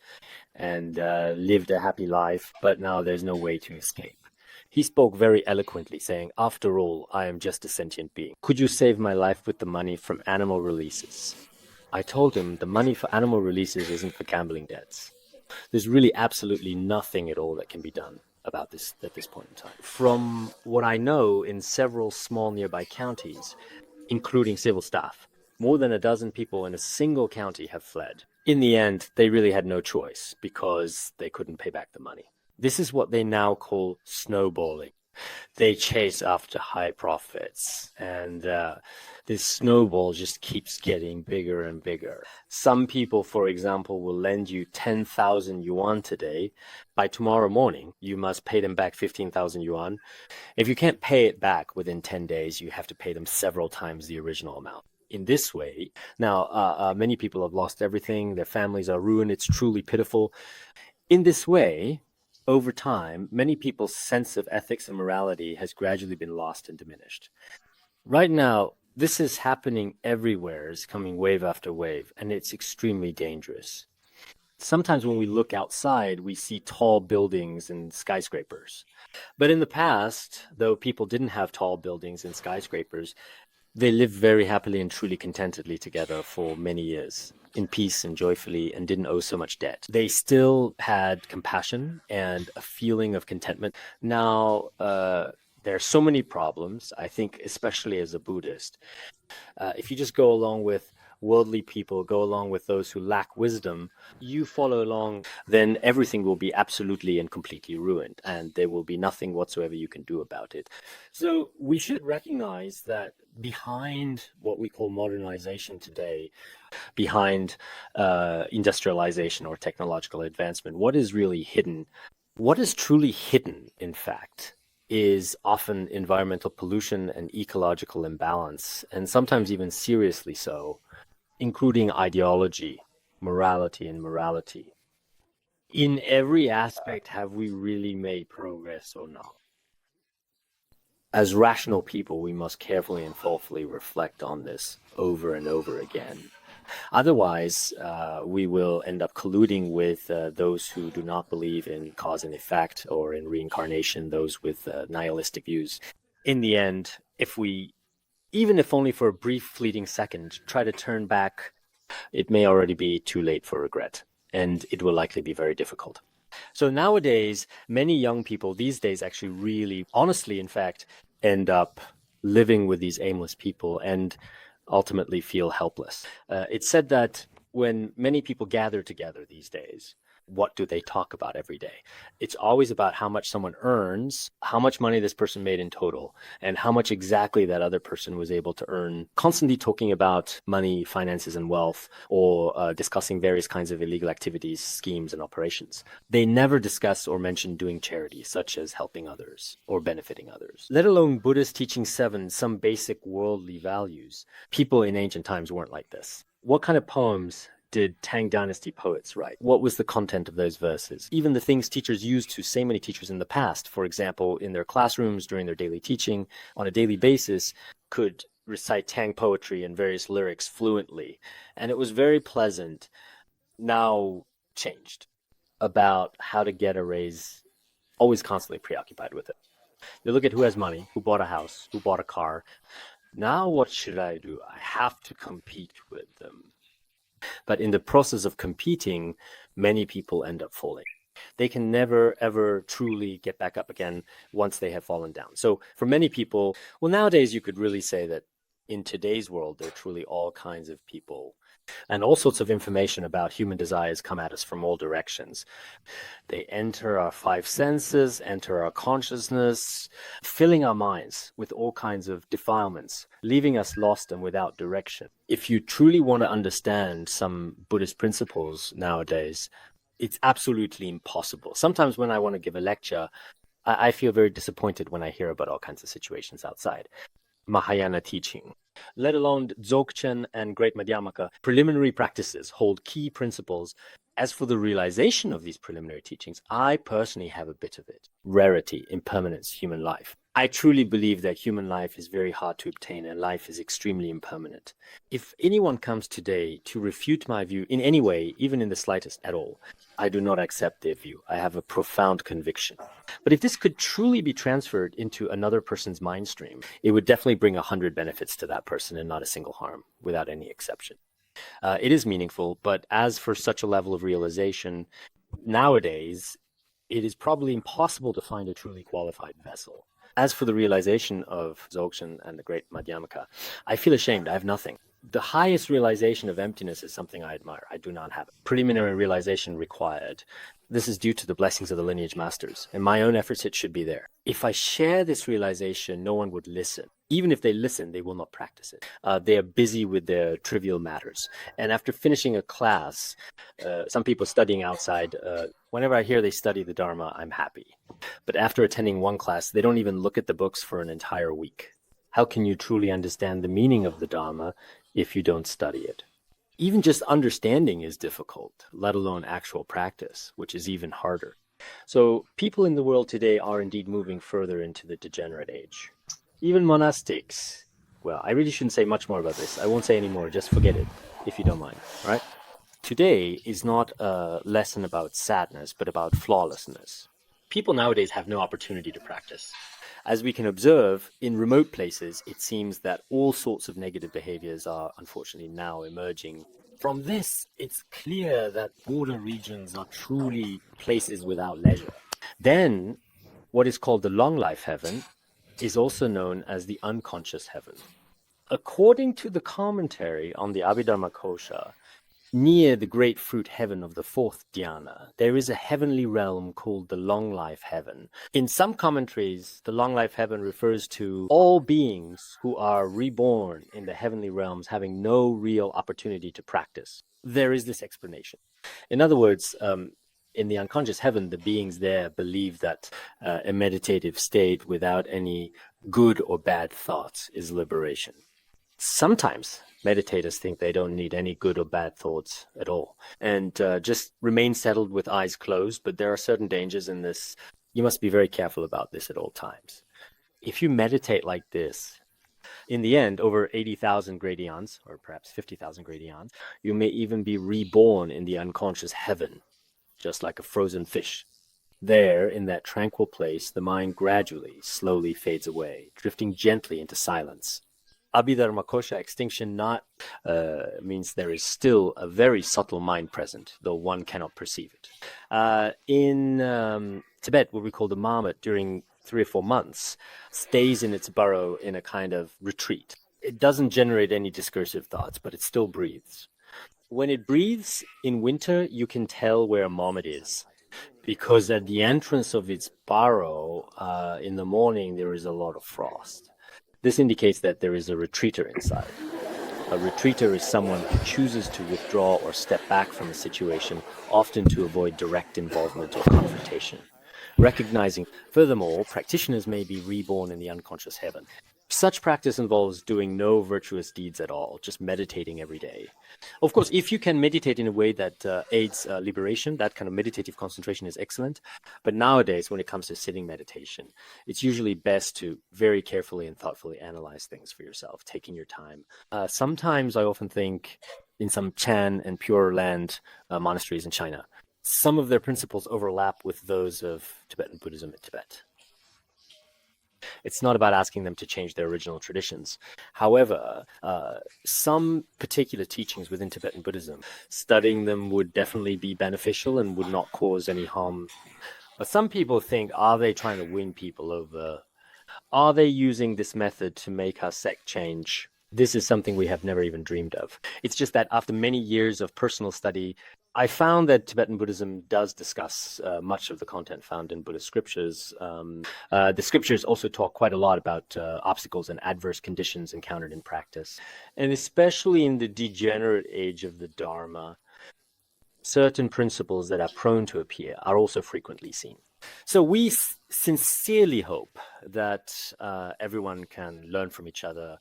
and lived a happy life, but now there's no way to escape. He spoke very eloquently, saying, "After all, I am just a sentient being. Could you save my life with the money from animal releases?" I told him the money for animal releases isn't for gambling debts. There's really absolutely nothing at all that can be done about this at this point in time. From what I know, in several small nearby counties, including civil staff, more than a dozen people in a single county have fled. In the end, they really had no choice because they couldn't pay back the money. This is what they now call snowballing. They chase after high profits, and this snowball just keeps getting bigger and bigger. Some people, for example, will lend you 10,000 yuan today. By tomorrow morning, you must pay them back 15,000 yuan. If you can't pay it back within 10 days, you have to pay them several times the original amount. In this way, now many people have lost everything. Their families are ruined. It's truly pitiful. In this way, over time, many people's sense of ethics and morality has gradually been lost and diminished. Right now, this is happening everywhere. It's coming wave after wave, and it's extremely dangerous. Sometimes when we look outside, we see tall buildings and skyscrapers. But in the past, though people didn't have tall buildings and skyscrapers, they lived very happily and truly contentedly together for many years, in peace and joyfully, and didn't owe so much debt. They still had compassion and a feeling of contentment. Now, there are so many problems, I think, especially as a Buddhist. If you just go along with worldly people, go along with those who lack wisdom, you follow along, then everything will be absolutely and completely ruined, and there will be nothing whatsoever you can do about it. So we should recognize that behind what we call modernization today, behind industrialization or technological advancement, what is really hidden, what is truly hidden, in fact, is often environmental pollution and ecological imbalance, and sometimes even seriously so, including ideology, morality, and morality. In every aspect, have we really made progress or not? As rational people, we must carefully and thoughtfully reflect on this over and over again. Otherwise, we will end up colluding with those who do not believe in cause and effect or in reincarnation, those with nihilistic views. In the end, if we, even if only for a brief fleeting second, try to turn back, it may already be too late for regret, and it will likely be very difficult. So nowadays, many young people these days actually really, honestly, in fact, end up living with these aimless people and ultimately feel helpless. It's said that when many people gather together these days, what do they talk about every day? It's always about how much someone earns, how much money this person made in total, and how much exactly that other person was able to earn. Constantly talking about money, finances, and wealth, or discussing various kinds of illegal activities, schemes, and operations. They never discuss or mention doing charity, such as helping others or benefiting others. Let alone Buddha's teaching 7, some basic worldly values. People in ancient times weren't like this. What kind of poems did Tang Dynasty poets write? What was the content of those verses? Even the things teachers used to say many teachers in the past, for example, in their classrooms during their daily teaching, on a daily basis, could recite Tang poetry and various lyrics fluently. And it was very pleasant, now changed, about how to get a raise, always constantly preoccupied with it. They look at who has money, who bought a house, who bought a car. Now what should I do? I have to compete with them. But in the process of competing, many people end up falling. They can never, ever truly get back up again once they have fallen down. So for many people, well, nowadays you could really say that in today's world, there are truly all kinds of people, and all sorts of information about human desires come at us from all directions. They enter our 5 senses, enter our consciousness, filling our minds with all kinds of defilements, leaving us lost and without direction. If you truly want to understand some Buddhist principles nowadays, it's absolutely impossible. Sometimes when I want to give a lecture, I feel very disappointed when I hear about all kinds of situations outside Mahayana teaching, let alone Dzogchen and Great Madhyamaka. Preliminary practices hold key principles. As for the realization of these preliminary teachings, I personally have a bit of it. Rarity, impermanence, human life. I truly believe that human life is very hard to obtain and life is extremely impermanent. If anyone comes today to refute my view in any way, even in the slightest at all, I do not accept their view. I have a profound conviction. But if this could truly be transferred into another person's mind stream, it would definitely bring 100 benefits to that person and not a single harm, without any exception. It is meaningful, but as for such a level of realization, nowadays, it is probably impossible to find a truly qualified vessel. As for the realization of Dzogchen and the Great Madhyamaka, I feel ashamed. I have nothing. The highest realization of emptiness is something I admire. I do not have it. Preliminary realization required. This is due to the blessings of the lineage masters. In my own efforts, it should be there. If I share this realization, no one would listen. Even if they listen, they will not practice it. They are busy with their trivial matters. And after finishing a class, some people studying outside, whenever I hear they study the Dharma, I'm happy. But after attending one class, they don't even look at the books for an entire week. How can you truly understand the meaning of the Dharma if you don't study it? Even just understanding is difficult, let alone actual practice, which is even harder. So people in the world today are indeed moving further into the degenerate age. Even monastics. Well, I really shouldn't say much more about this. I won't say any more. Just forget it, if you don't mind. All right? Today is not a lesson about sadness, but about flawlessness. People nowadays have no opportunity to practice. As we can observe, in remote places, it seems that all sorts of negative behaviors are unfortunately now emerging. From this, it's clear that border regions are truly places without leisure. Then, what is called the long life heaven is also known as the unconscious heaven. According to the commentary on the Abhidharma Kosha, near the great fruit heaven of the fourth dhyana, there is a heavenly realm called the long life heaven. In some commentaries, the long life heaven refers to all beings who are reborn in the heavenly realms having no real opportunity to practice. There is this explanation. In other words, in the unconscious heaven, the beings there believe that a meditative state without any good or bad thoughts is liberation. Sometimes meditators think they don't need any good or bad thoughts at all and just remain settled with eyes closed, but there are certain dangers in this. You must be very careful about this at all times. If you meditate like this, in the end, over 80,000 gradians, or perhaps 50,000 gradians, you may even be reborn in the unconscious heaven, just like a frozen fish. There, in that tranquil place, the mind gradually, slowly fades away, drifting gently into silence. Abhidharma Kosha extinction not means there is still a very subtle mind present, though one cannot perceive it. In Tibet, what we call the marmot, during 3 or 4 months, stays in its burrow in a kind of retreat. It doesn't generate any discursive thoughts, but it still breathes. When it breathes in winter, you can tell where a marmot is, because at the entrance of its burrow in the morning, there is a lot of frost. This indicates that there is a retreater inside. A retreater is someone who chooses to withdraw or step back from a situation, often to avoid direct involvement or confrontation. Recognizing, furthermore, practitioners may be reborn in the unconscious heaven. Such practice involves doing no virtuous deeds at all, just meditating every day. Of course, if you can meditate in a way that aids liberation, that kind of meditative concentration is excellent. But nowadays, when it comes to sitting meditation, it's usually best to very carefully and thoughtfully analyze things for yourself, taking your time. Sometimes I often think in some Chan and Pure Land monasteries in China, some of their principles overlap with those of Tibetan Buddhism in Tibet. It's not about asking them to change their original traditions. However, some particular teachings within Tibetan Buddhism, studying them would definitely be beneficial and would not cause any harm. But some people think, are they trying to win people over? Are they using this method to make our sect change? This is something we have never even dreamed of. It's just that after many years of personal study, I found that Tibetan Buddhism does discuss much of the content found in Buddhist scriptures. The scriptures also talk quite a lot about obstacles and adverse conditions encountered in practice. And especially in the degenerate age of the Dharma, certain principles that are prone to appear are also frequently seen. So we sincerely hope that everyone can learn from each other.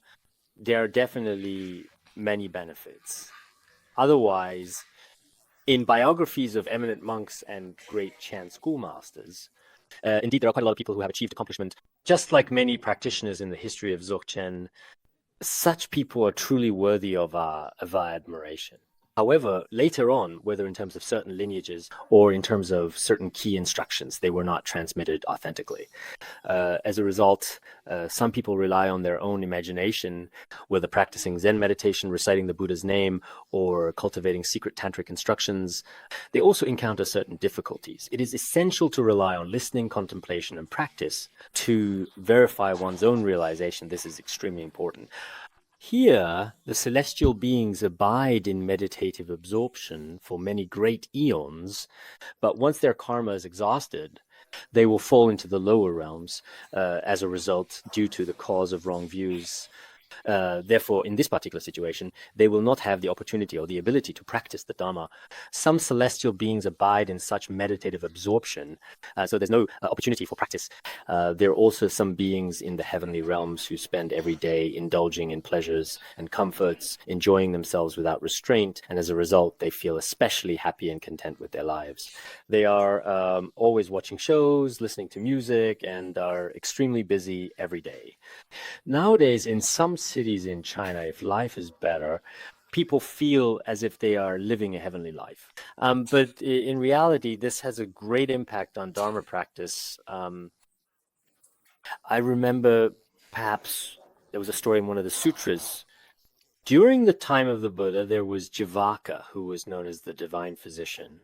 There are definitely many benefits. Otherwise, in biographies of eminent monks and great Chan schoolmasters, indeed, there are quite a lot of people who have achieved accomplishment. Just like many practitioners in the history of Dzogchen, such people are truly worthy of our admiration. However, later on, whether in terms of certain lineages or in terms of certain key instructions, they were not transmitted authentically. As a result, some people rely on their own imagination, whether practicing Zen meditation, reciting the Buddha's name, or cultivating secret tantric instructions. They also encounter certain difficulties. It is essential to rely on listening, contemplation, and practice to verify one's own realization. This is extremely important. Here, the celestial beings abide in meditative absorption for many great eons, but once their karma is exhausted, they will fall into the lower realms as a result due to the cause of wrong views. Therefore, in this particular situation, they will not have the opportunity or the ability to practice the Dharma. Some celestial beings abide in such meditative absorption, so there's no opportunity for practice. There are also some beings in the heavenly realms who spend every day indulging in pleasures and comforts, enjoying themselves without restraint, and as a result, they feel especially happy and content with their lives. They are always watching shows, listening to music, and are extremely busy every day. Nowadays, in some cities in China, if life is better, people feel as if they are living a heavenly life. But in reality, this has a great impact on Dharma practice. I remember perhaps there was a story in one of the sutras. During the time of the Buddha, there was Jivaka, who was known as the divine physician.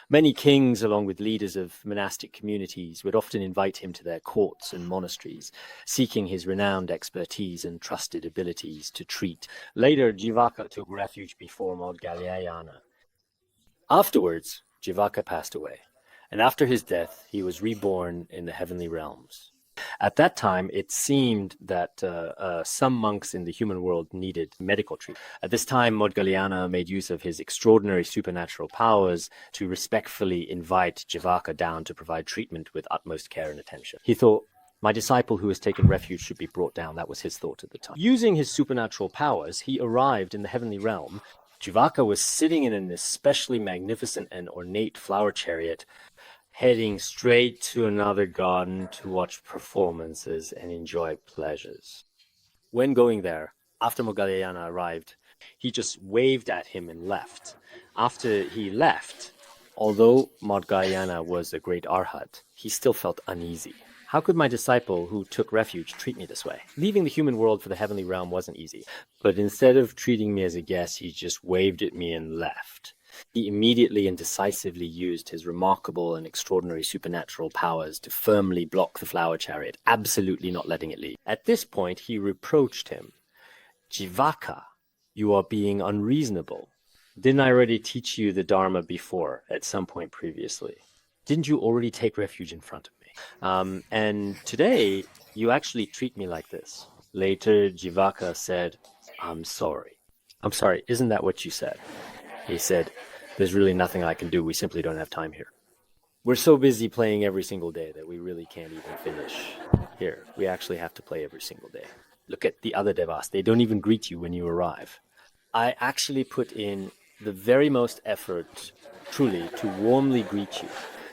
Many kings, along with leaders of monastic communities, would often invite him to their courts and monasteries, seeking his renowned expertise and trusted abilities to treat. Later, Jivaka took refuge before Modgalyayana. Afterwards, Jivaka passed away, and after his death, he was reborn in the heavenly realms. At that time, it seemed that some monks in the human world needed medical treatment. At this time, Modgalyana made use of his extraordinary supernatural powers to respectfully invite Jivaka down to provide treatment with utmost care and attention. He thought, my disciple who has taken refuge should be brought down. That was his thought at the time. Using his supernatural powers, he arrived in the heavenly realm. Jivaka was sitting in an especially magnificent and ornate flower chariot, heading straight to another garden to watch performances and enjoy pleasures. When going there, after Modgalyayana arrived, he just waved at him and left. After he left, although Modgalyayana was a great arhat, he still felt uneasy. How could my disciple who took refuge treat me this way? Leaving the human world for the heavenly realm wasn't easy, but instead of treating me as a guest, he just waved at me and left. He immediately and decisively used his remarkable and extraordinary supernatural powers to firmly block the flower chariot, absolutely not letting it leave. At this point, he reproached him. Jivaka, you are being unreasonable. Didn't I already teach you the Dharma before, at some point previously? Didn't you already take refuge in front of me? And today, you actually treat me like this. Later, Jivaka said, I'm sorry. I'm sorry, isn't that what you said? He said, there's really nothing I can do. We simply don't have time here. We're so busy playing every single day that we really can't even finish. Here, we actually have to play every single day. Look at the other devas. They don't even greet you when you arrive. I actually put in the very most effort, truly, to warmly greet you.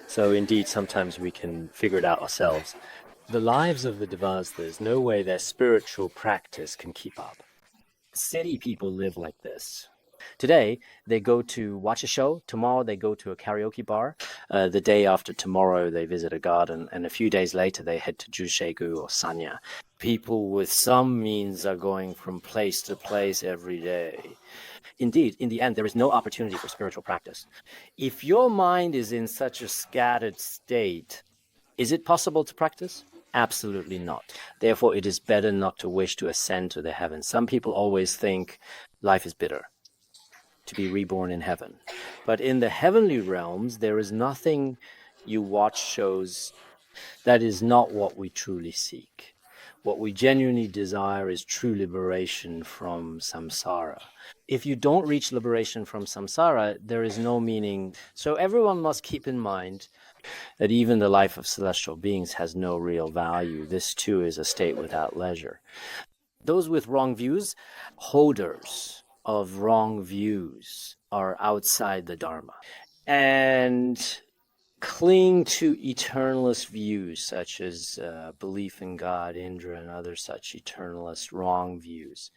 So indeed, sometimes we can figure it out ourselves. The lives of the devas, there's no way their spiritual practice can keep up. City people live like this. Today, they go to watch a show. Tomorrow, they go to a karaoke bar. The day after tomorrow, they visit a garden. And a few days later, they head to Jushegu or Sanya. People with some means are going from place to place every day. Indeed, in the end, there is no opportunity for spiritual practice. If your mind is in such a scattered state, is it possible to practice? Absolutely not. Therefore, it is better not to wish to ascend to the heavens. Some people always think life is bitter, to be reborn in heaven. But in the heavenly realms, there is nothing you watch shows that is not what we truly seek. What we genuinely desire is true liberation from samsara. If you don't reach liberation from samsara, there is no meaning. So everyone must keep in mind that even the life of celestial beings has no real value. This too is a state without leisure. Those with wrong views, holders of wrong views, are outside the Dharma and cling to eternalist views such as belief in God, Indra, and other such eternalist wrong views.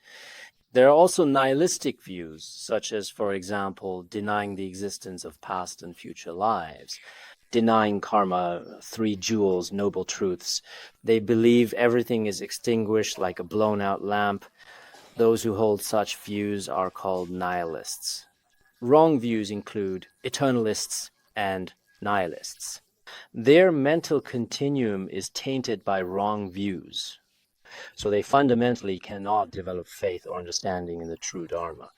There are also nihilistic views, such as, for example, denying the existence of past and future lives, denying karma, three jewels, noble truths. They believe everything is extinguished like a blown-out lamp. Those who hold such views are called nihilists. Wrong views include eternalists and nihilists. Their mental continuum is tainted by wrong views. So they fundamentally cannot develop faith or understanding in the true Dharma.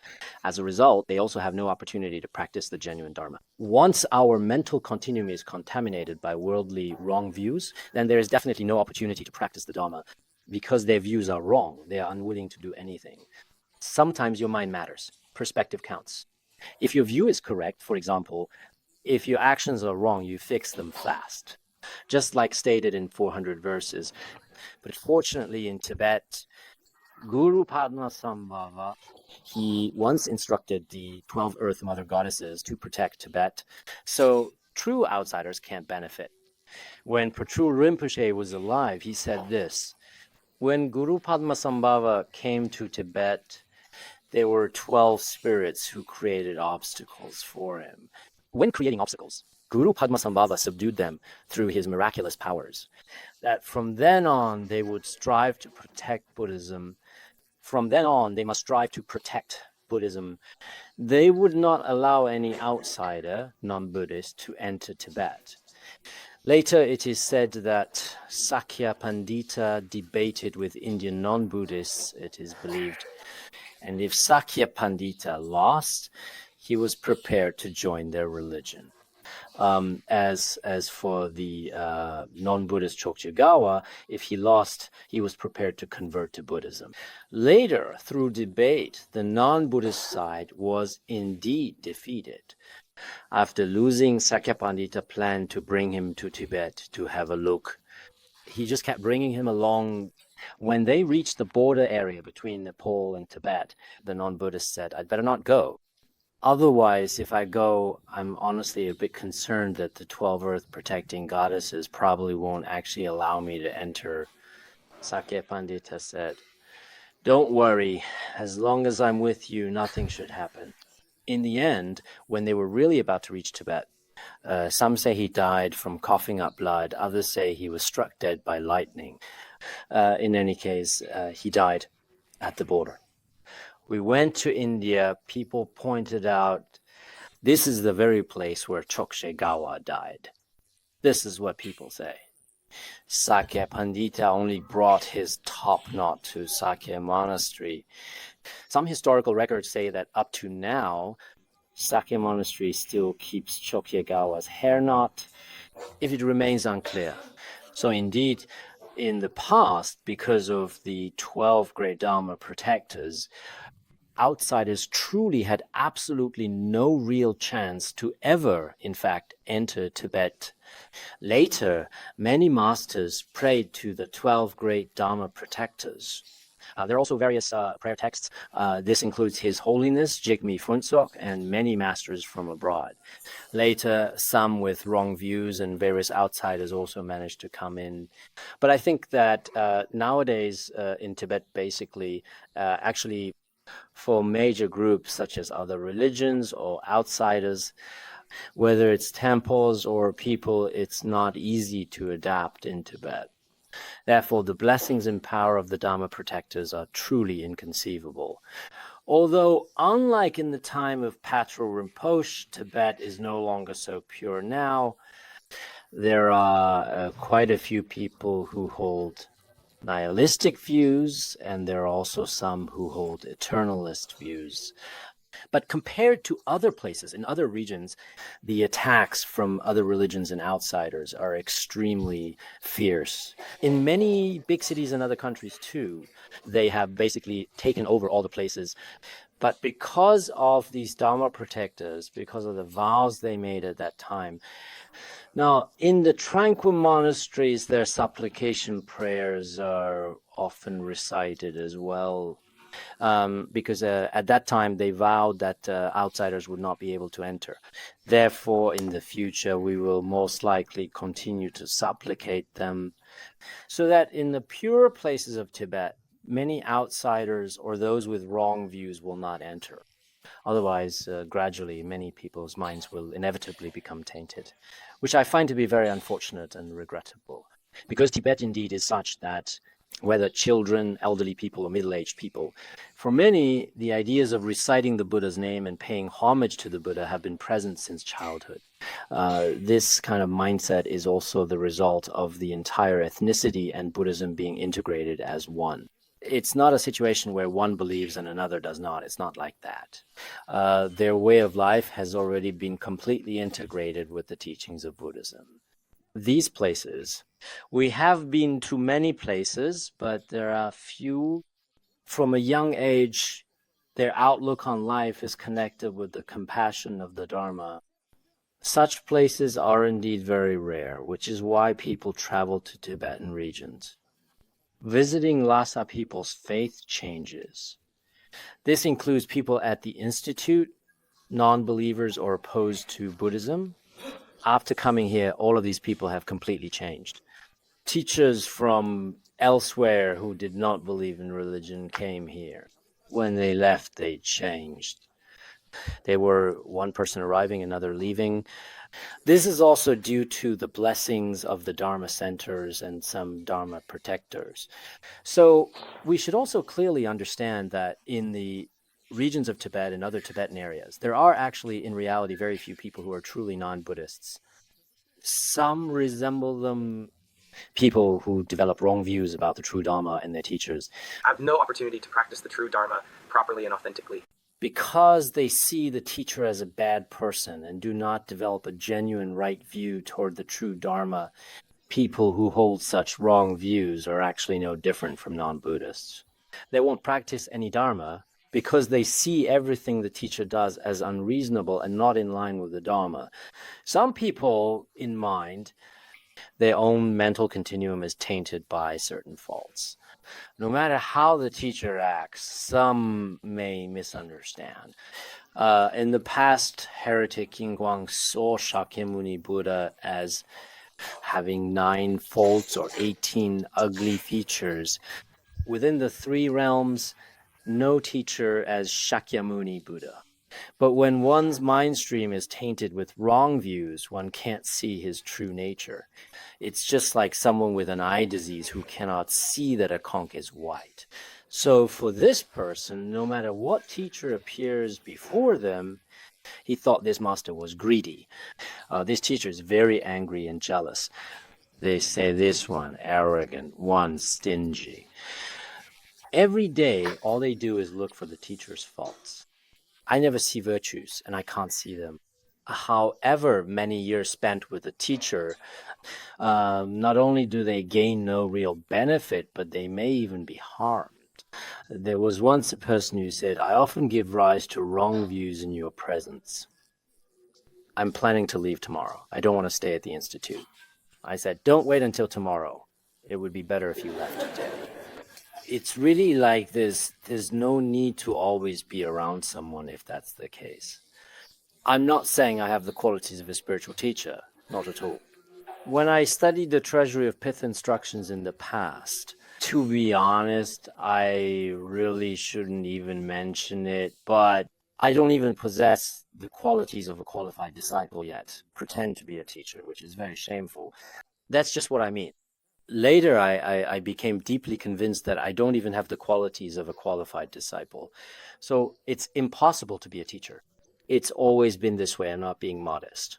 As a result, they also have no opportunity to practice the genuine Dharma. Once our mental continuum is contaminated by worldly wrong views, then there is definitely no opportunity to practice the Dharma. Because their views are wrong, they are unwilling to do anything. Sometimes your mind matters. Perspective counts. If your view is correct, for example, if your actions are wrong, you fix them fast, just like stated in 400 verses. But fortunately, in Tibet, Guru Padmasambhava, he once instructed the 12 Earth Mother Goddesses to protect Tibet, so true outsiders can't benefit. When Patrul Rinpoche was alive, he said this: when Guru Padmasambhava came to Tibet, there were 12 spirits who created obstacles for him. When creating obstacles, Guru Padmasambhava subdued them through his miraculous powers. That from then on, they would strive to protect Buddhism. From then on, they must strive to protect Buddhism. They would not allow any outsider, non-Buddhist, to enter Tibet. Later, it is said that Sakya Pandita debated with Indian non-Buddhists, it is believed. And if Sakya Pandita lost, he was prepared to join their religion. As for the non-Buddhist Chokchigawa, if he lost, he was prepared to convert to Buddhism. Later, through debate, the non-Buddhist side was indeed defeated. After losing, Sakya Pandita planned to bring him to Tibet to have a look. He just kept bringing him along. When they reached the border area between Nepal and Tibet, the non-Buddhist said, "I'd better not go. Otherwise, if I go, I'm honestly a bit concerned that the 12 Earth protecting goddesses probably won't actually allow me to enter." Sakya Pandita said, "Don't worry, as long as I'm with you, nothing should happen." In the end, when they were really about to reach Tibet, some say he died from coughing up blood, others say he was struck dead by lightning. In any case, he died at the border. We went to India. People pointed out, this is the very place where Chokshe died. This is what people say. Sakya Pandita only brought his top knot to Sakya Monastery. Some historical records say that up to now, Sakya Monastery still keeps Chokyagawa's hair knot, if it remains unclear. So indeed, in the past, because of the 12 great Dharma protectors, outsiders truly had absolutely no real chance to ever, in fact, enter Tibet. Later, many masters prayed to the 12 great Dharma protectors. There are also various prayer texts. This includes His Holiness, Jigme Phuntsok, and many masters from abroad. Later, some with wrong views and various outsiders also managed to come in. But I think that nowadays in Tibet, basically, actually, for major groups such as other religions or outsiders, whether it's temples or people, it's not easy to adapt in Tibet. Therefore, the blessings and power of the Dharma protectors are truly inconceivable. Although, unlike in the time of Patrul Rinpoche, Tibet is no longer so pure now. There are quite a few people who hold nihilistic views, and there are also some who hold eternalist views. But compared to other places, in other regions, the attacks from other religions and outsiders are extremely fierce. In many big cities and other countries too, they have basically taken over all the places. But because of these Dharma protectors, because of the vows they made at that time, now, in the tranquil monasteries, their supplication prayers are often recited as well, because at that time they vowed that outsiders would not be able to enter. Therefore, in the future, we will most likely continue to supplicate them, so that in the pure places of Tibet, many outsiders or those with wrong views will not enter. Otherwise, gradually, many people's minds will inevitably become tainted, which I find to be very unfortunate and regrettable, because Tibet indeed is such that whether children, elderly people, or middle-aged people. For many, the ideas of reciting the Buddha's name and paying homage to the Buddha have been present since childhood. This kind of mindset is also the result of the entire ethnicity and Buddhism being integrated as one. It's not a situation where one believes and another does not. It's not like that. Their way of life has already been completely integrated with the teachings of Buddhism. These places, we have been to many places, but there are few. From a young age, their outlook on life is connected with the compassion of the Dharma. Such places are indeed very rare, which is why people travel to Tibetan regions. Visiting Lhasa people's faith changes. This includes people at the Institute, non-believers or opposed to Buddhism. After coming here, all of these people have completely changed. Teachers from elsewhere who did not believe in religion came here. When they left, they changed. They were one person arriving, another leaving. This is also due to the blessings of the Dharma centers and some Dharma protectors. So we should also clearly understand that in the regions of Tibet and other Tibetan areas, there are actually, in reality, very few people who are truly non-Buddhists. Some resemble them, people who develop wrong views about the true Dharma and their teachers. I have no opportunity to practice the true Dharma properly and authentically. Because they see the teacher as a bad person and do not develop a genuine right view toward the true Dharma, people who hold such wrong views are actually no different from non-Buddhists. They won't practice any Dharma because they see everything the teacher does as unreasonable and not in line with the Dharma. Some people in mind, their own mental continuum is tainted by certain faults. No matter how the teacher acts, some may misunderstand. In the past, heretic Yingguang saw Shakyamuni Buddha as having 9 faults or 18 ugly features. Within the 3 realms, no teacher as Shakyamuni Buddha. But when one's mind stream is tainted with wrong views, one can't see his true nature. It's just like someone with an eye disease who cannot see that a conch is white. So for this person, no matter what teacher appears before them, he thought this master was greedy. This teacher is very angry and jealous. They say this one arrogant, one stingy. Every day, all they do is look for the teacher's faults. I never see virtues, and I can't see them. However many years spent with a teacher, not only do they gain no real benefit, but they may even be harmed. There was once a person who said, "I often give rise to wrong views in your presence. I'm planning to leave tomorrow. I don't want to stay at the Institute." I said, "Don't wait until tomorrow. It would be better if you left today." It's really like this. There's no need to always be around someone if that's the case. I'm not saying I have the qualities of a spiritual teacher, not at all. When I studied the Treasury of Pith instructions in the past, to be honest, I really shouldn't even mention it, but I don't even possess the qualities of a qualified disciple yet, pretend to be a teacher, which is very shameful. That's just what I mean. Later, I became deeply convinced that I don't even have the qualities of a qualified disciple. So it's impossible to be a teacher. It's always been this way. I'm not being modest.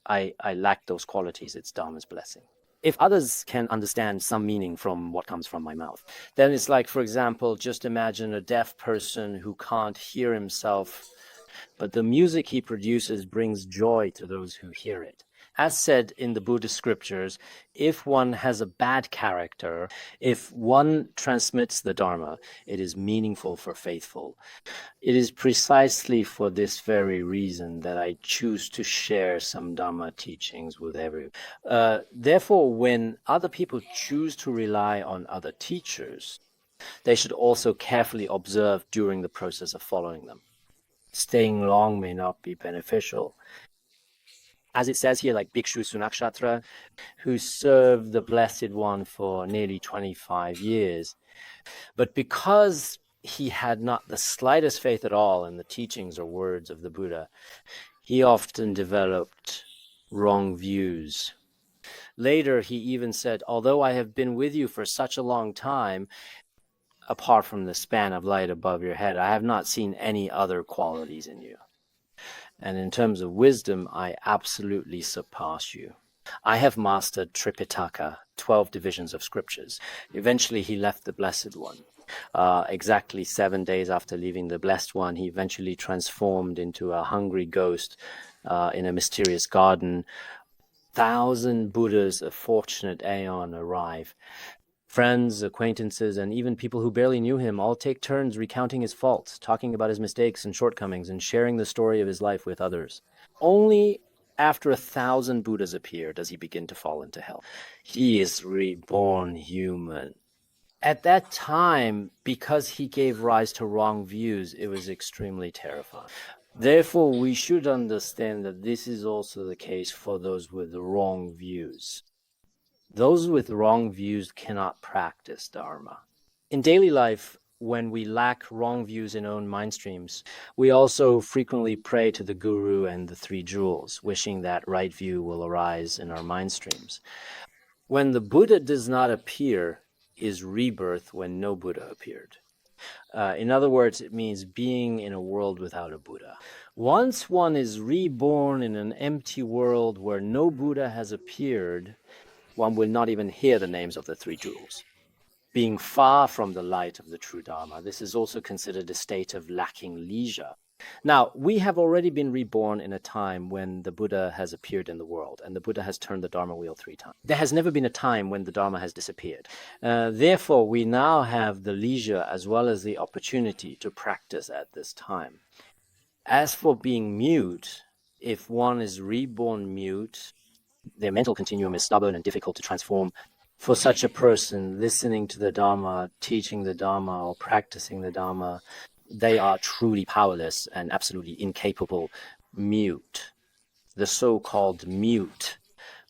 I lack those qualities. It's Dharma's blessing. If others can understand some meaning from what comes from my mouth, then it's like, for example, just imagine a deaf person who can't hear himself, but the music he produces brings joy to those who hear it. As said in the Buddhist scriptures, if one has a bad character, if one transmits the Dharma, it is meaningful for faithful. It is precisely for this very reason that I choose to share some Dharma teachings with everyone. Therefore, when other people choose to rely on other teachers, they should also carefully observe during the process of following them. Staying long may not be beneficial. As it says here, like Bhikshu Sunakshatra, who served the Blessed One for nearly 25 years. But because he had not the slightest faith at all in the teachings or words of the Buddha, he often developed wrong views. Later, he even said, although I have been with you for such a long time, apart from the span of light above your head, I have not seen any other qualities in you. And in terms of wisdom, I absolutely surpass you. I have mastered Tripitaka, 12 divisions of scriptures. Eventually, he left the Blessed One. Exactly 7 days after leaving the Blessed One, he eventually transformed into a hungry ghost in a mysterious garden. 1,000 Buddhas of fortunate aeon arrive. Friends, acquaintances, and even people who barely knew him all take turns recounting his faults, talking about his mistakes and shortcomings, and sharing the story of his life with others. Only after 1,000 Buddhas appear does he begin to fall into hell. He is reborn human. At that time, because he gave rise to wrong views, it was extremely terrifying. Therefore, we should understand that this is also the case for those with the wrong views. Those with wrong views cannot practice Dharma. In daily life, when we lack wrong views in our own mind streams, we also frequently pray to the Guru and the Three Jewels, wishing that right view will arise in our mind streams. When the Buddha does not appear, is rebirth when no Buddha appeared. In other words, it means being in a world without a Buddha. Once one is reborn in an empty world where no Buddha has appeared, one will not even hear the names of the Three Jewels. Being far from the light of the true Dharma, this is also considered a state of lacking leisure. Now, we have already been reborn in a time when the Buddha has appeared in the world, and the Buddha has turned the Dharma wheel 3 times. There has never been a time when the Dharma has disappeared. Therefore, we now have the leisure as well as the opportunity to practice at this time. As for being mute, if one is reborn mute, their mental continuum is stubborn and difficult to transform. For such a person, listening to the Dharma, teaching the Dharma, or practicing the Dharma, they are truly powerless and absolutely incapable, mute. The so-called mute.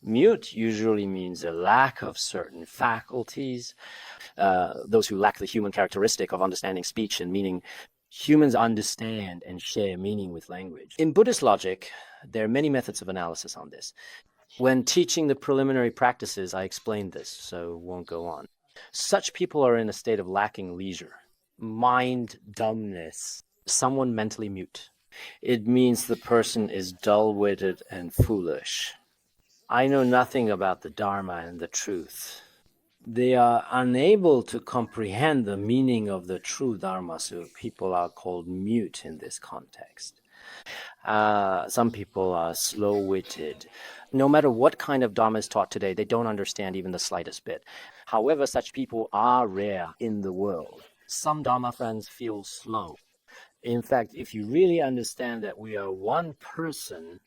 Mute usually means a lack of certain faculties. Those who lack the human characteristic of understanding speech and meaning. Humans understand and share meaning with language. In Buddhist logic, there are many methods of analysis on this. When teaching the preliminary practices, I explained this, so won't go on. Such people are in a state of lacking leisure, mind dumbness, someone mentally mute. It means the person is dull-witted and foolish. I know nothing about the Dharma and the truth. They are unable to comprehend the meaning of the true Dharma, so people are called mute in this context. Some people are slow-witted. No matter what kind of Dharma is taught today, they don't understand even the slightest bit. However, such people are rare in the world. Some Dharma friends feel slow. In fact, if you really understand that we are one person,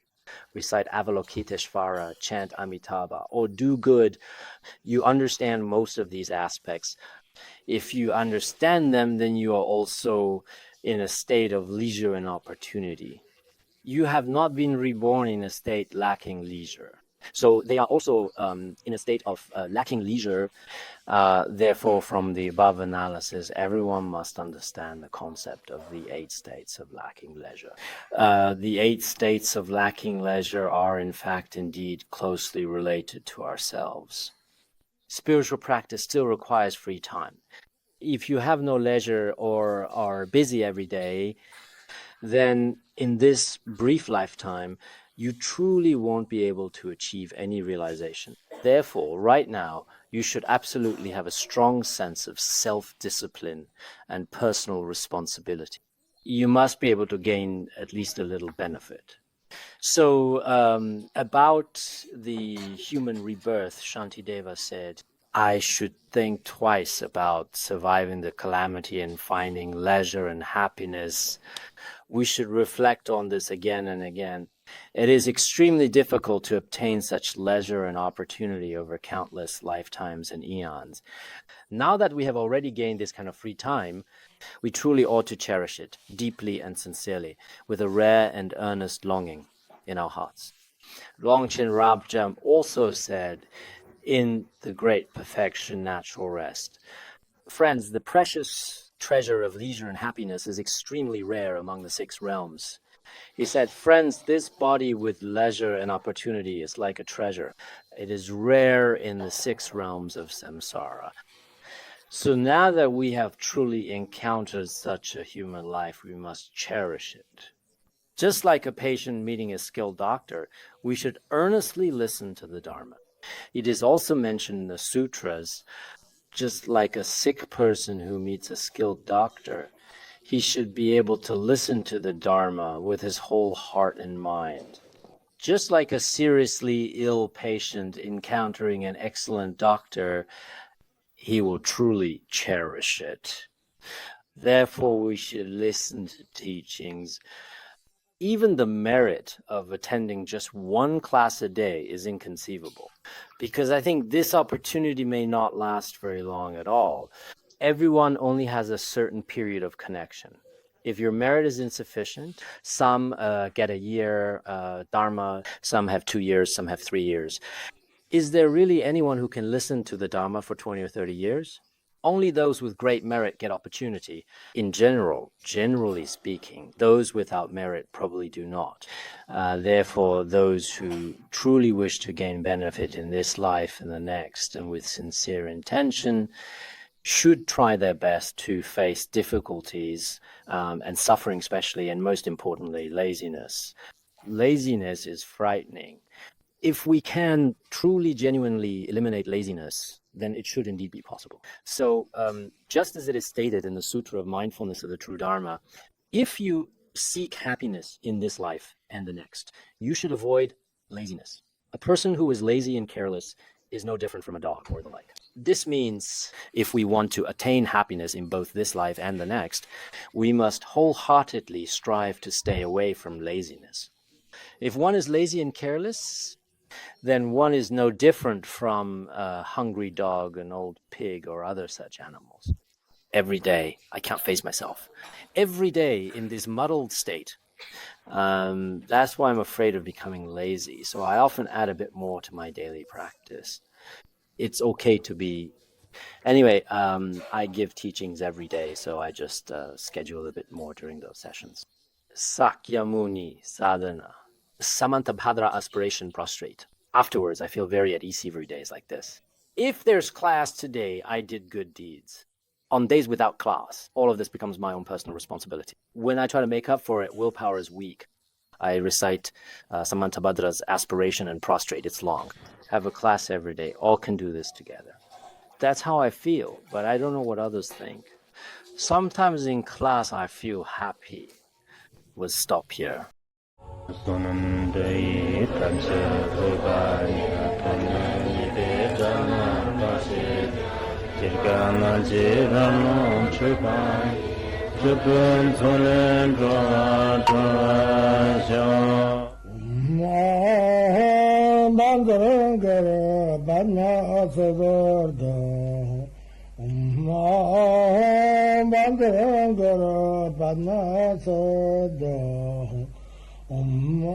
recite Avalokiteshvara, chant Amitabha, or do good, you understand most of these aspects. If you understand them, then you are also in a state of leisure and opportunity. You have not been reborn in a state lacking leisure. So they are also in a state of lacking leisure. Therefore, from the above analysis, everyone must understand the concept of the 8 states of lacking leisure. The 8 states of lacking leisure are, in fact, indeed closely related to ourselves. Spiritual practice still requires free time. If you have no leisure or are busy every day, then in this brief lifetime, you truly won't be able to achieve any realization. Therefore, right now, you should absolutely have a strong sense of self-discipline and personal responsibility. You must be able to gain at least a little benefit. So, about the human rebirth, Shantideva said, I should think twice about surviving the calamity and finding leisure and happiness. We should reflect on this again and again. It is extremely difficult to obtain such leisure and opportunity over countless lifetimes and eons. Now that we have already gained this kind of free time, we truly ought to cherish it deeply and sincerely, with a rare and earnest longing in our hearts. Longchen Rabjam also said, in the great perfection, natural rest. Friends, the precious treasure of leisure and happiness is extremely rare among the 6 realms. He said, friends, this body with leisure and opportunity is like a treasure. It is rare in the 6 realms of samsara. So now that we have truly encountered such a human life, we must cherish it. Just like a patient meeting a skilled doctor, we should earnestly listen to the Dharma. It is also mentioned in the sutras, just like a sick person who meets a skilled doctor, he should be able to listen to the Dharma with his whole heart and mind. Just like a seriously ill patient encountering an excellent doctor, he will truly cherish it. Therefore, we should listen to teachings. Even the merit of attending just 1 class a day is inconceivable, because I think this opportunity may not last very long at all. Everyone only has a certain period of connection. If your merit is insufficient, some get a year Dharma, some have 2 years, some have 3 years. Is there really anyone who can listen to the Dharma for 20 or 30 years? Only those with great merit get opportunity. In general, generally speaking, those without merit probably do not. Therefore, those who truly wish to gain benefit in this life and the next, and with sincere intention, should try their best to face difficulties and suffering especially, and most importantly, laziness. Laziness is frightening. If we can truly, genuinely eliminate laziness, then it should indeed be possible. So just as it is stated in the Sutra of Mindfulness of the True Dharma, if you seek happiness in this life and the next, you should avoid laziness. A person who is lazy and careless is no different from a dog or the like. This means if we want to attain happiness in both this life and the next, we must wholeheartedly strive to stay away from laziness. If one is lazy and careless, then one is no different from a hungry dog, an old pig, or other such animals. Every day, I can't face myself. Every day in this muddled state. That's why I'm afraid of becoming lazy. So I often add a bit more to my daily practice. It's okay to be... Anyway, I give teachings every day, so I just schedule a bit more during those sessions. Sakyamuni sadhana. Samantabhadra aspiration prostrate. Afterwards, I feel very at ease every days like this. If there's class today, I did good deeds. On days without class, all of this becomes my own personal responsibility. When I try to make up for it, willpower is weak. I recite Samantabhadra's aspiration and prostrate. It's long. Have a class every day. All can do this together. That's how I feel, but I don't know what others think. Sometimes in class, I feel happy. We'll stop here. Om